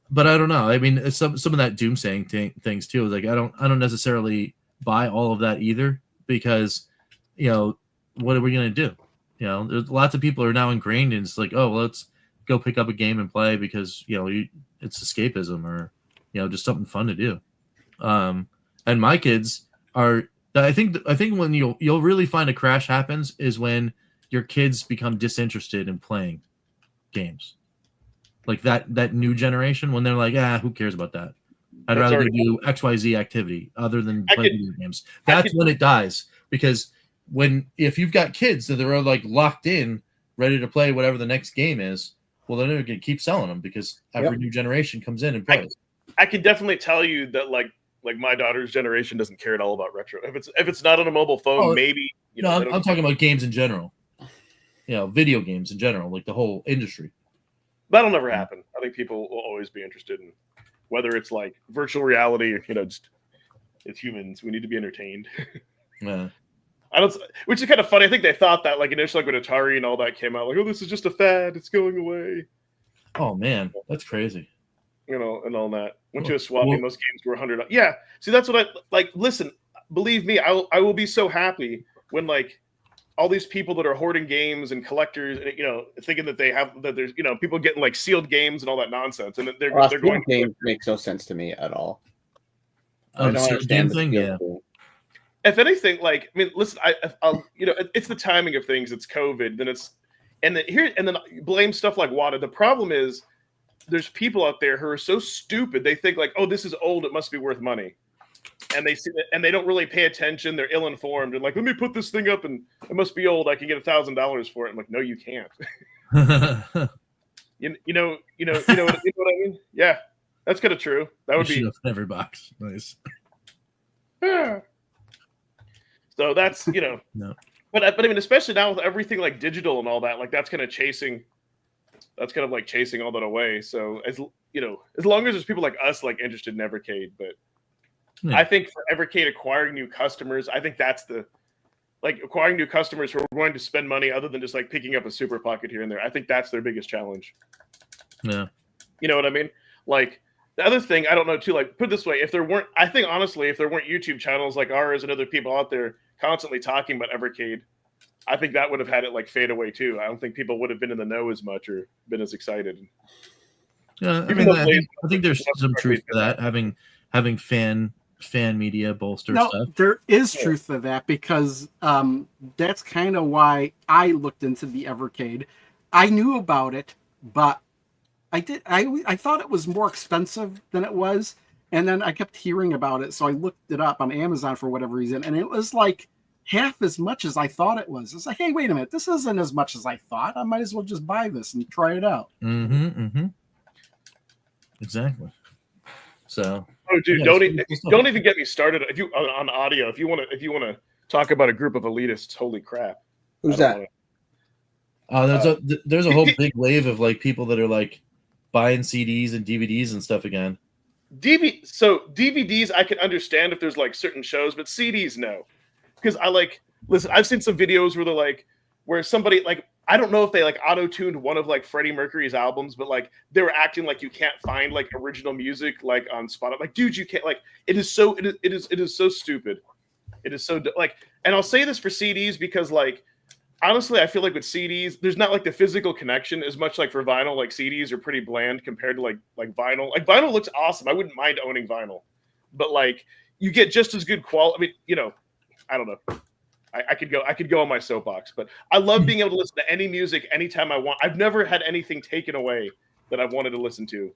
but I don't know. I mean, some of that doomsaying things too is like I don't necessarily buy all of that either, because, you know, what are we gonna do? You know, there's lots of people are now ingrained in it's like, oh, well, let's go pick up a game and play because, you know, it's escapism, or, you know, just something fun to do. And my kids are. I think when you'll really find a crash happens is when your kids become disinterested in playing games, like that new generation, when they're like, who cares about that? I'd rather do XYZ activity other than playing video games. That's when it dies, because if you've got kids that are like locked in, ready to play whatever the next game is, well, then they're going to keep selling them, because every new generation comes in and plays. I can definitely tell you that like my daughter's generation doesn't care at all about retro. If it's not on a mobile phone, maybe. You know, I'm talking about games in general. You know, video games in general, like the whole industry. That'll never happen. I think people will always be interested in whether it's like virtual reality or, you know, just it's humans. We need to be entertained. Yeah. Which is kind of funny. I think they thought that like initially, like when Atari and all that came out, like, oh, this is just a fad. It's going away. Oh man, that's crazy. You know, and all that. Went to a swap meet. Most games were $100. Yeah. See, that's what I like. Listen, believe me, I will be so happy when like all these people that are hoarding games and collectors, you know, thinking that there's, you know, people getting like sealed games and all that nonsense, and they're going. Games makes no sense to me at all. I don't understand the thing. Yeah. If anything, like, I mean, listen, I'll, you know, it's the timing of things. It's COVID, then then blame stuff like water. The problem is there's people out there who are so stupid. They think like, oh, this is old, it must be worth money. And they see that, and they don't really pay attention. They're ill-informed and like, let me put this thing up, and it must be old. I can get $1,000 for it. I'm like, no, you can't. you know what I mean? Yeah, that's kind of true. That would be every box. Nice. So that's, you know, no. But I mean, especially now with everything like digital and all that, like that's kind of like chasing all that away. So as you know, as long as there's people like us like interested in Evercade, but yeah. I think for Evercade acquiring new customers, I think that's acquiring new customers who are going to spend money other than just like picking up a super pocket here and there. I think that's their biggest challenge. Yeah. You know what I mean? Like the other thing, I don't know too, like put it this way, if there weren't YouTube channels like ours and other people out there constantly talking about Evercade, I think that would have had it like fade away too. I don't think people would have been in the know as much or been as excited. Yeah, I think there's some truth to that, having fan media bolster stuff. There is truth to that, because that's kind of why I looked into the Evercade. I knew about it, but I thought it was more expensive than it was, and then I kept hearing about it, so I looked it up on Amazon for whatever reason, and it was like half as much as I thought it was. It's like, hey, wait a minute, this isn't as much as I thought. I might as well just buy this and try it out. Exactly. So, oh, dude, don't even get me started. If you on audio, if you want to talk about a group of elitists, holy crap! Who's that? There's a whole big wave of like people that are like buying CDs and DVDs and stuff again. So DVDs, I can understand if there's like certain shows, but CDs, no. Because listen, I've seen some videos where they're like, where somebody like, I don't know if they like auto-tuned one of like Freddie Mercury's albums, but like they were acting like you can't find like original music like on Spotify. Like, dude, you can't, like, it is so stupid. It is so like, and I'll say this for CDs because like, honestly, I feel like with CDs, there's not like the physical connection as much like for vinyl. Like CDs are pretty bland compared to like vinyl. Like vinyl looks awesome. I wouldn't mind owning vinyl, but like you get just as good quality. I mean, you know, I don't know. I could go on my soapbox, but I love being able to listen to any music anytime I want. I've never had anything taken away that I've wanted to listen to,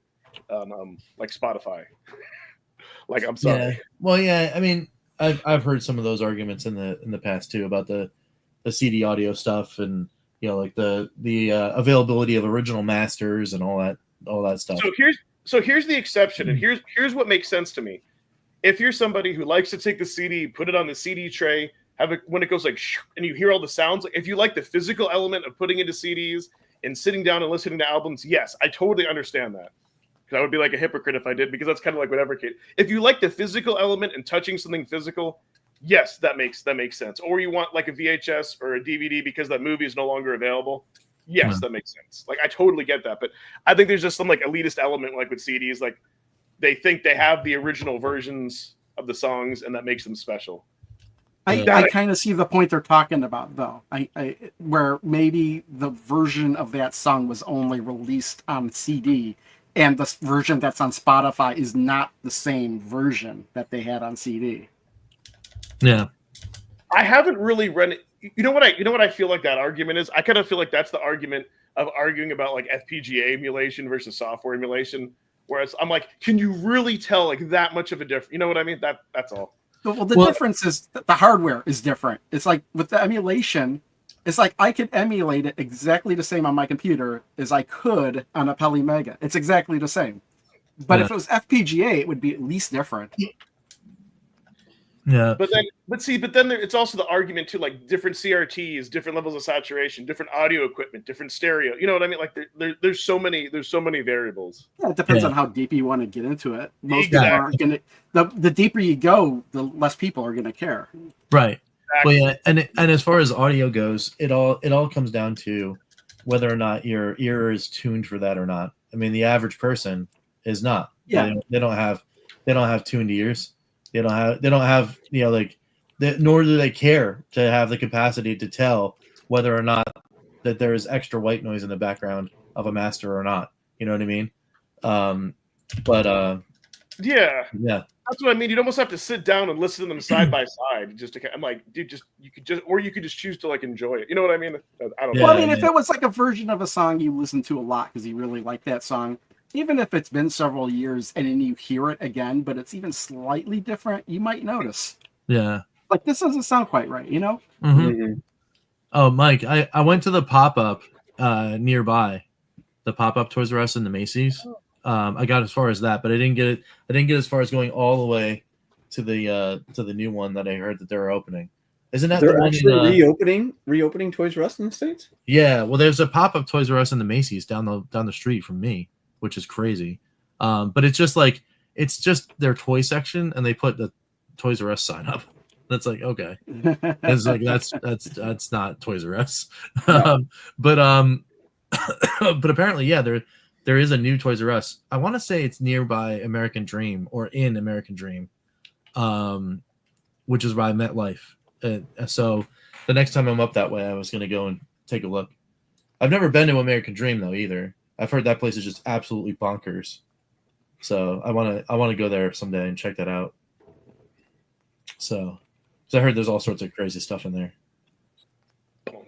like Spotify. Like, I'm sorry. Yeah. Well, yeah. I mean, I've heard some of those arguments in the past too about the CD audio stuff, and like the availability of original masters and all that stuff. So here's the exception, and here's what makes sense to me. If you're somebody who likes to take the CD, put it on the CD tray, have it when it goes like, and you hear all the sounds. Like, if you like the physical element of putting into CDs and sitting down and listening to albums, yes, I totally understand that. Because I would be like a hypocrite if I did, because that's kind of like what Evercade. If you like the physical element and touching something physical, yes, that makes sense. Or you want like a VHS or a DVD because that movie is no longer available. Yes, that makes sense. Like, I totally get that, but I think there's just some like elitist element, like with CDs, like they think they have the original versions of the songs, and that makes them special. I kind of see the point they're talking about, though. Where maybe the version of that song was only released on CD, and the version that's on Spotify is not the same version that they had on CD. Yeah, I haven't really run it. You know what I feel like that argument is? I kind of feel like that's the argument of arguing about like FPGA emulation versus software emulation. Whereas I'm like, can you really tell like that much of a difference? You know what I mean? That's all. Well, the difference is that the hardware is different. It's like with the emulation, it's like I could emulate it exactly the same on my computer as I could on a Peli Mega. It's exactly the same. But if it was FPGA, it would be at least different. Yeah. But then it's also the argument too, like different CRTs, different levels of saturation, different audio equipment, different stereo. You know what I mean? Like there's so many variables. Yeah, it depends on how deep you want to get into it. Most people aren't gonna. The deeper you go, the less people are gonna care. Right. Exactly. Well, yeah, and as far as audio goes, it all comes down to whether or not your ear is tuned for that or not. I mean, the average person is not. Yeah. They don't have tuned ears. They don't have nor do they care to have the capacity to tell whether or not that there is extra white noise in the background of a master or not. You know what I mean? Yeah. Yeah. That's what I mean. You'd almost have to sit down and listen to them side by side. I'm like, dude, you could just choose to like enjoy it. You know what I mean? I don't know. Well, I mean, if it was like a version of a song you listen to a lot because you really like that song, even if it's been several years and then you hear it again, but it's even slightly different, you might notice. Yeah. Like, this doesn't sound quite right, you know? Mm-hmm. Mm-hmm. Oh, Mike, I went to the pop-up nearby, the pop-up Toys R Us and the Macy's. I got as far as that, but I didn't get as far as going all the way to the new one that I heard that they're opening. Isn't that They're the actually reopening Toys R Us in the States? Yeah, well, there's a pop-up Toys R Us in the Macy's down the street from me, which is crazy. But it's just their toy section, and they put the Toys R Us sign up. That's like, okay, it's like that's not Toys R Us. No. But apparently, yeah, there is a new Toys R Us. I want to say it's nearby American Dream or in American Dream, which is by MetLife. So the next time I'm up that way, I was going to go and take a look. I've never been to American Dream though either. I've heard that place is just absolutely bonkers. So I want to go there someday and check that out. So I heard there's all sorts of crazy stuff in there.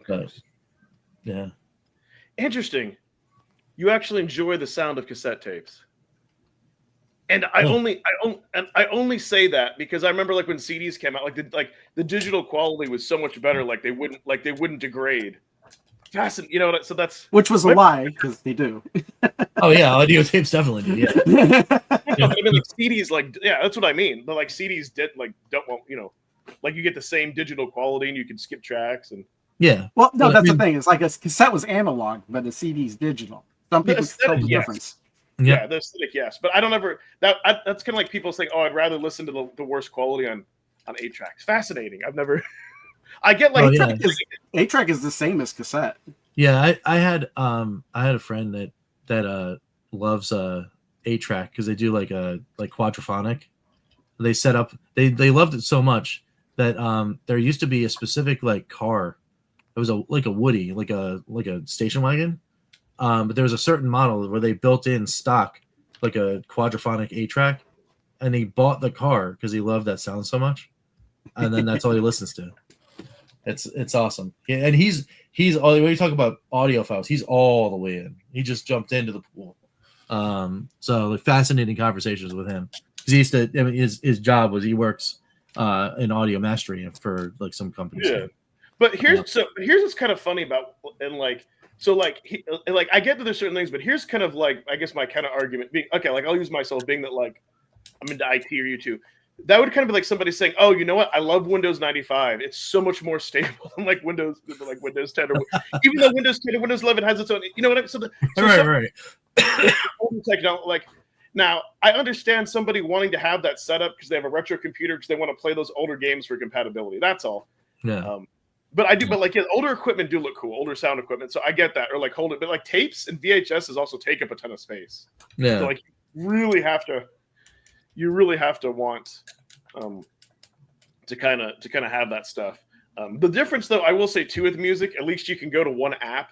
But, yeah. Interesting. You actually enjoy the sound of cassette tapes. And I only say that because I remember like when CDs came out, like the digital quality was so much better. Like they wouldn't degrade. Fascinating, you know. So that's Which was a lie because they do. Oh yeah, audio tapes definitely do. Yeah. I mean, like CDs, like that's what I mean. But like CDs like you get the same digital quality and you can skip tracks and. Yeah. Well, no, that's the thing. It's like a cassette was analog, but a CD's digital. Some people tell the difference. Yeah, the aesthetic, yes, but I don't ever. That's kind of like people saying, "Oh, I'd rather listen to the worst quality on 8 tracks." Fascinating. I've never. I get like 8-track is the same as cassette. Yeah, I had a friend that loves 8-track because they do like quadraphonic. They set up. They loved it so much that there used to be a specific like car. It was a Woody, like a station wagon. But there was a certain model where they built in stock like a quadraphonic 8-track, and he bought the car because he loved that sound so much, and then that's all he listens to. It's awesome. Yeah, and he's all when you talk about audiophiles, he's all the way in. He just jumped into the pool. So like fascinating conversations with him because he used to. I mean, his job was he works in audio mastering for like some companies. Yeah. But here's what's kind of funny about and like so like I get that there's certain things, but here's kind of like I guess my kind of argument being okay. Like I'll use myself being that like I'm into IT or you too. That would kind of be like somebody saying, "Oh, you know what? I love Windows 95. It's so much more stable than like Windows 10, or even though Windows 10 and Windows 11 has its own. You know what I mean? So right. Like now, I understand somebody wanting to have that setup because they have a retro computer because they want to play those older games for compatibility. That's all. Yeah. But I do. But like older equipment do look cool, older sound equipment. So I get that. Or like hold it, but like tapes and VHSs also take up a ton of space. Yeah. So like you really have to want to kind of have that stuff. The difference, though, I will say too with music, at least you can go to one app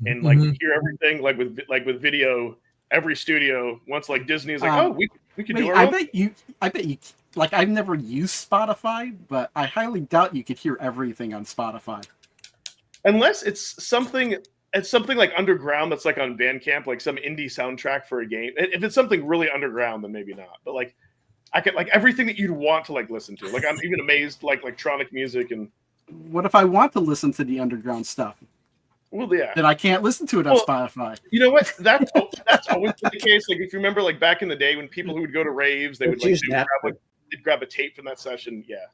and like hear everything. Like with video, every studio once like Disney is like, oh, we could do our own. I bet you. Like I've never used Spotify, but I highly doubt you could hear everything on Spotify. Unless it's something like underground that's like on Bandcamp, like some indie soundtrack for a game. If it's something really underground, then maybe not. But like I could like everything that you'd want to like listen to. Like I'm even amazed like electronic music and. What if I want to listen to the underground stuff? Well, yeah. Then I can't listen to it on Spotify. You know what? That's always been the case. Like if you remember, like back in the day when people who would go to raves, they would like they'd grab a tape from that session. Yeah.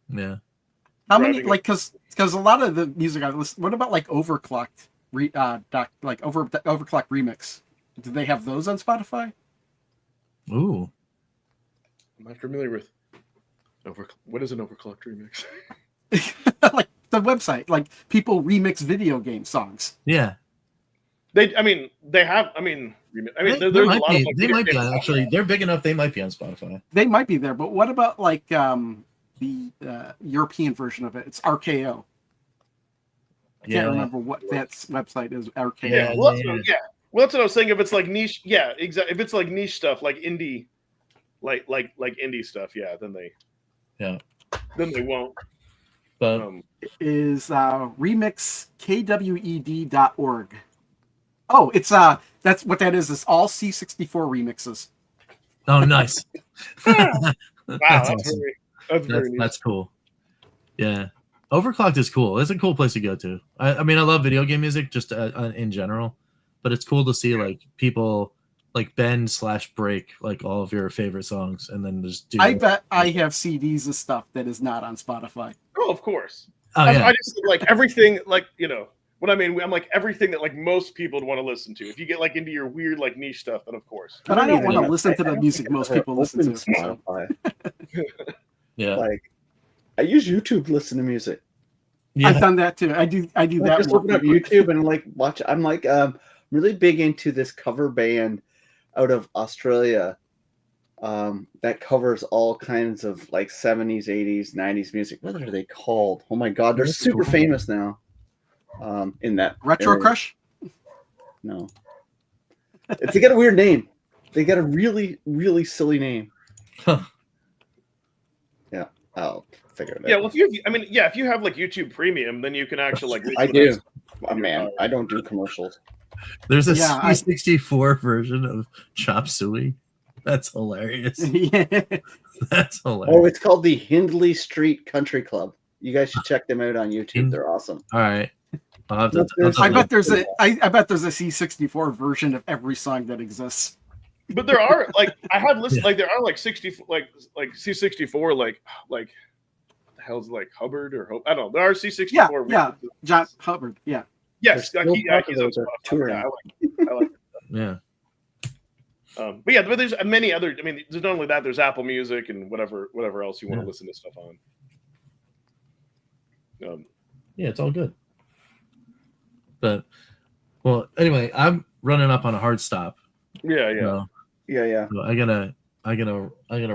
Yeah. How many like because a lot of the music I listen. What about like overclocked overclocked remix? Do they have those on Spotify? Ooh. I'm not familiar with what is an overclocked remix? Like the website, like people remix video game songs. Yeah. They have. There's a lot of. They might be actually. They're big enough. They might be on Spotify. They might be there, but what about like the European version of it? It's RKO. I can't remember what that website is. RKO. Yeah. Well, that's what I was saying. If it's like niche, yeah, exactly. If it's like niche stuff, like indie, like indie stuff, yeah, then they won't. But is remixkwed.org. Oh, it's that's what that is. It's all C64 remixes. Oh, nice. Wow, that's awesome. very neat. That's cool. Yeah, Overclocked is cool. It's a cool place to go to. I mean, I love video game music just in general, but it's cool to see like people like bend/break like all of your favorite songs and then just do. I bet I have CDs of stuff that is not on Spotify. Oh, of course. Oh, yeah. I just like everything, like what I mean. I'm like everything that like most people would want to listen to. If you get like into your weird like niche stuff, then of course. But I don't want to listen to the music most people listen to. Spotify. Yeah. Like I use YouTube to listen to music. Yeah. I've done that too. I do that. Just open up YouTube and like watch. I'm like really big into this cover band out of Australia that covers all kinds of like 70s, 80s, 90s music. What are they called? Oh my god, they're super famous now. In that Retro area. Crush? No. They got a weird name. They got a really, really silly name. Huh. Yeah, I'll figure it out. Yeah, well, if you have like YouTube Premium, then you can actually like. I do. Oh, man, I don't do commercials. There's a C64 version of Chop Suey. That's hilarious. Yeah. That's hilarious. Oh, it's called the Hindley Street Country Club. You guys should check them out on YouTube. They're awesome. All right. I bet there's a C64 version of every song that exists. But there are like I have listened like there are like 60 like C64 like what the hell's like Hubbard or Hope I don't know there are C64 yeah John Hubbard yes I like like yeah. But there's many other. I mean, there's not only that. There's Apple Music and whatever else you want to listen to stuff on. Yeah, it's all good. But well, anyway, I'm running up on a hard stop. Yeah. Yeah. So I gotta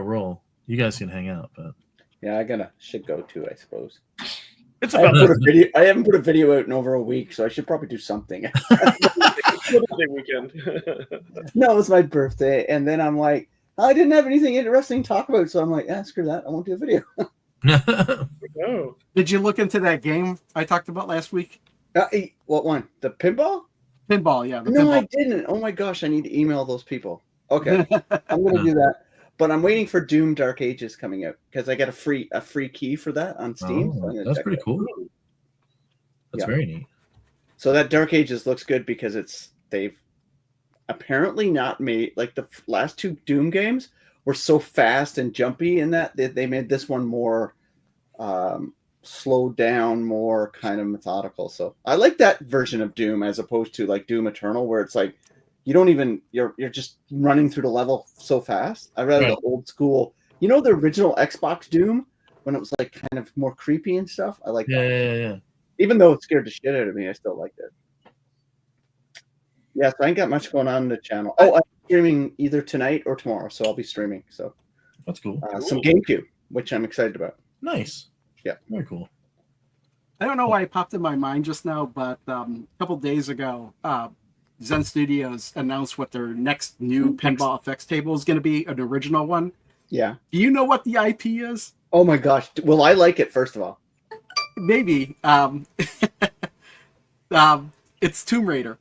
roll. You guys can hang out, but yeah, should go too, I suppose. It's I about haven't put a video out in over a week, so I should probably do something. birthday weekend. No, it was my birthday, and then I'm like, I didn't have anything interesting to talk about, so I'm like, screw that, I won't do a video. No. Did you look into that game I talked about last week? What one? The pinball? Pinball, yeah. No, I didn't. Oh my gosh, I need to email those people. Okay, I'm gonna do that. But I'm waiting for Doom Dark Ages coming out because I got a free key for that on Steam. So I'm gonna That's check pretty it out. cool. That's Yeah. very neat. So that Dark Ages looks good because they've apparently not made like the last two Doom games were so fast and jumpy in that they made this one more slowed down, more kind of methodical. So I like that version of Doom as opposed to like Doom Eternal, where it's like you don't even you're just running through the level so fast. I rather the old school, you know, the original Xbox Doom when it was like kind of more creepy and stuff. I like that. Yeah. Even though it scared the shit out of me, I still liked it. Yeah, so I ain't got much going on the channel. Oh, I'm streaming either tonight or tomorrow, so I'll be streaming. So That's cool. Some GameCube, which I'm excited about. Nice. Yeah. Very cool. I don't know why it popped in my mind just now, but a couple days ago, Zen Studios announced what their next new pinball effects table is going to be, an original one. Yeah. Do you know what the IP is? Oh my gosh. Well, I like it, first of all. Maybe. It's Tomb Raider.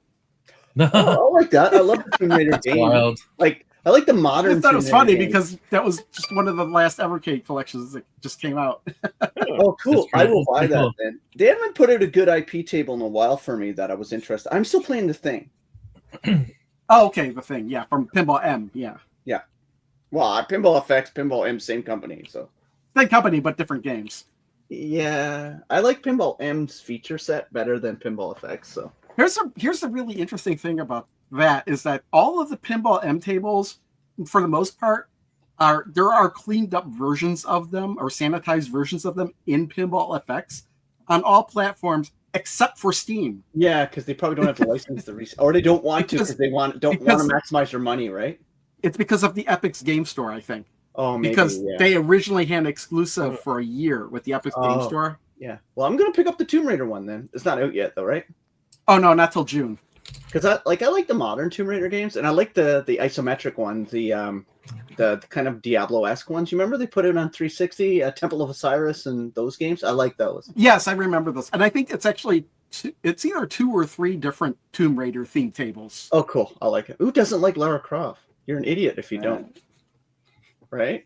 Oh, I like that. I love the Tomb Raider game. Wild. Like, I like the modern. I thought it was Tomb Raider funny game. because that was just one of the last Evercade collections that just came out. Oh, cool. I will buy that cool. then. They haven't put out a good IP table in a while for me that I was interested. I'm still playing the thing. Oh, okay, the thing, yeah, from Pinball M, yeah. Yeah. Well, Pinball FX, Pinball M, same company, so. Same company, but different games. Yeah, I like Pinball M's feature set better than Pinball FX. So Here's a really interesting thing about that is that all of the Pinball M tables, for the most part, there are cleaned up versions of them or sanitized versions of them in Pinball FX on all platforms except for Steam. yeah, because they probably don't have to license the or they don't want to because they don't want to maximize their money, right? It's because of the Epic's Game Store, I think. Oh, maybe, because yeah. they originally had an exclusive for a year with the Epic's Game Store. Yeah. Well, I'm gonna pick up the Tomb Raider one then. It's not out yet though, right? Oh no, not till June. Because I like the modern Tomb Raider games, and I like the isometric ones, the kind of Diablo-esque ones. You remember they put it on 360, Temple of Osiris, and those games. I like those. Yes, I remember this, and I think it's actually it's either 2 or 3 different Tomb Raider themed tables. Oh, cool! I like it. Who doesn't like Lara Croft? You're an idiot if you don't. Right?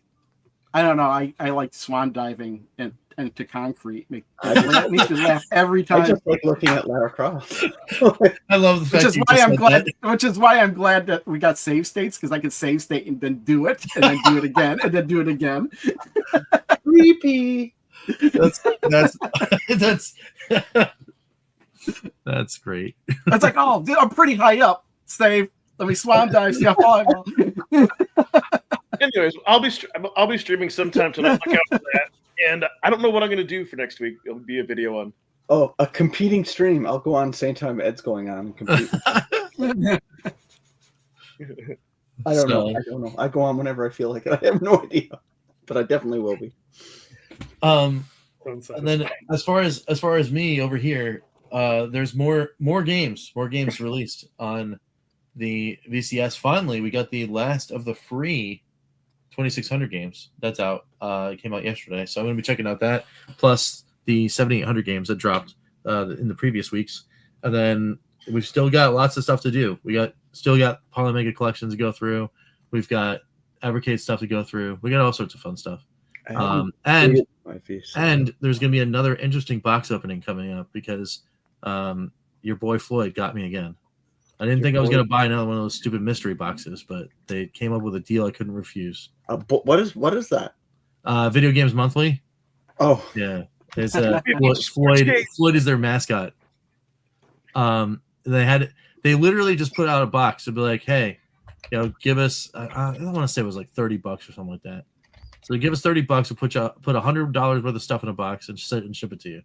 I don't know. I like swan diving into concrete. Makes me laugh every time. I just like looking at Lara Croft. I love the fact Which is why I'm glad that we got save states, because I could save state and then do it and then do it again and then do it again. Creepy. That's great. It's like, oh, I'm pretty high up. Save. Let me swan dive. See how far I go. Anyways, I'll be streaming sometime tonight. Look out for that. And I don't know what I'm going to do for next week. It'll be a video on. Oh, a competing stream. I'll go on same time Ed's going on and compete. I don't know. I go on whenever I feel like it. I have no idea, but I definitely will be. And then as far as me over here, there's more games released on the VCS. Finally, we got the last of the free 2600 games that's out. It came out yesterday, so I'm going to be checking out that, plus the 7800 games that dropped in the previous weeks. And then we've still got lots of stuff to do. Still got Polymega collections to go through. We've got Evercade stuff to go through. We got all sorts of fun stuff. And there's going to be another interesting box opening coming up because your boy Floyd got me again. I didn't think I was going to buy another one of those stupid mystery boxes, but they came up with a deal I couldn't refuse. What is that? Video Games Monthly. Oh, yeah. It's Floyd is their mascot. They literally just put out a box to be like, hey, give us. I don't want to say it was like $30 or something like that. So they give us $30. We'll put $100 worth of stuff in a box and ship it to you.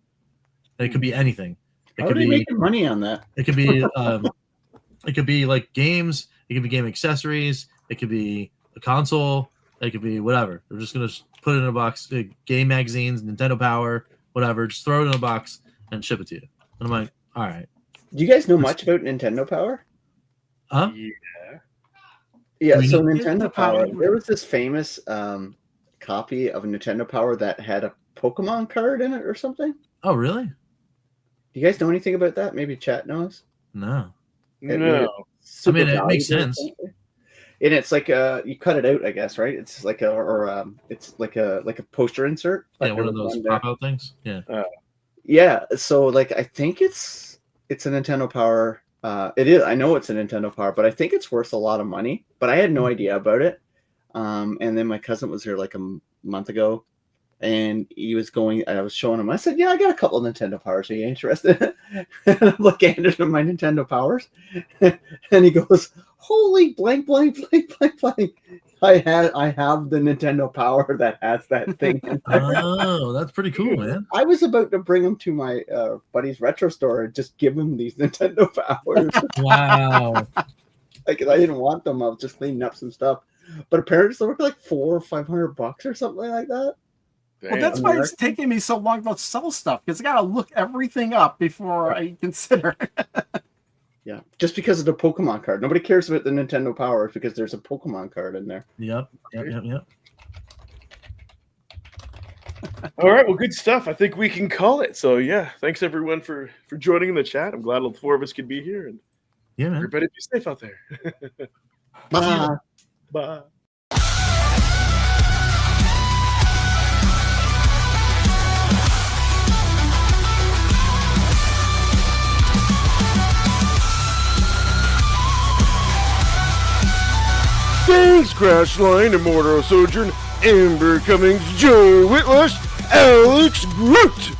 And it could be anything. How are they making money on that? It could be. It could be like games. It could be game accessories. It could be a console. It could be whatever. They're just gonna put it in a box. Game magazines, Nintendo Power, whatever. Just throw it in a box and ship it to you. And I'm like, all right. Do you guys know much about Nintendo Power? Huh? Yeah. So Nintendo Power. There was this famous copy of Nintendo Power that had a Pokemon card in it or something. Oh, really? Do you guys know anything about that? Maybe chat knows. No. No. I mean, it makes sense. and it's like you cut it out, I guess, right? It's like it's like a poster insert. Yeah, Like one of those pop out things. Yeah. Yeah, so like I think it's a Nintendo Power. It is. I know it's a Nintendo Power, but I think it's worth a lot of money. But I had no idea about it. And then my cousin was here like a month ago, and he was going. I was showing him. I said, "Yeah, I got a couple of Nintendo Powers. Are you interested?" And I'm looking at my Nintendo Powers, and he goes, "Holy blank, blank, blank, blank, blank." I have the Nintendo Power that has that thing. Oh, that's pretty cool, man. I was about to bring him to my buddy's retro store and just give him these Nintendo Powers. Wow. Like, I didn't want them. I was just cleaning up some stuff. But apparently they were like $400 or $500 or something like that. Well, that's why it's taking me so long to sell stuff, because I got to look everything up before I consider. Yeah, just because of the Pokemon card. Nobody cares about the Nintendo Powers because there's a Pokemon card in there. Yep. All right, well, good stuff. I think we can call it. So yeah, thanks everyone for joining in the chat. I'm glad all the four of us could be here, and Yeah, man. everybody be safe out there. Bye. Bye. Thanks, Crashline, Immortal Sojourn, Amber Cummings, Joe Whitlush, Alex Groot.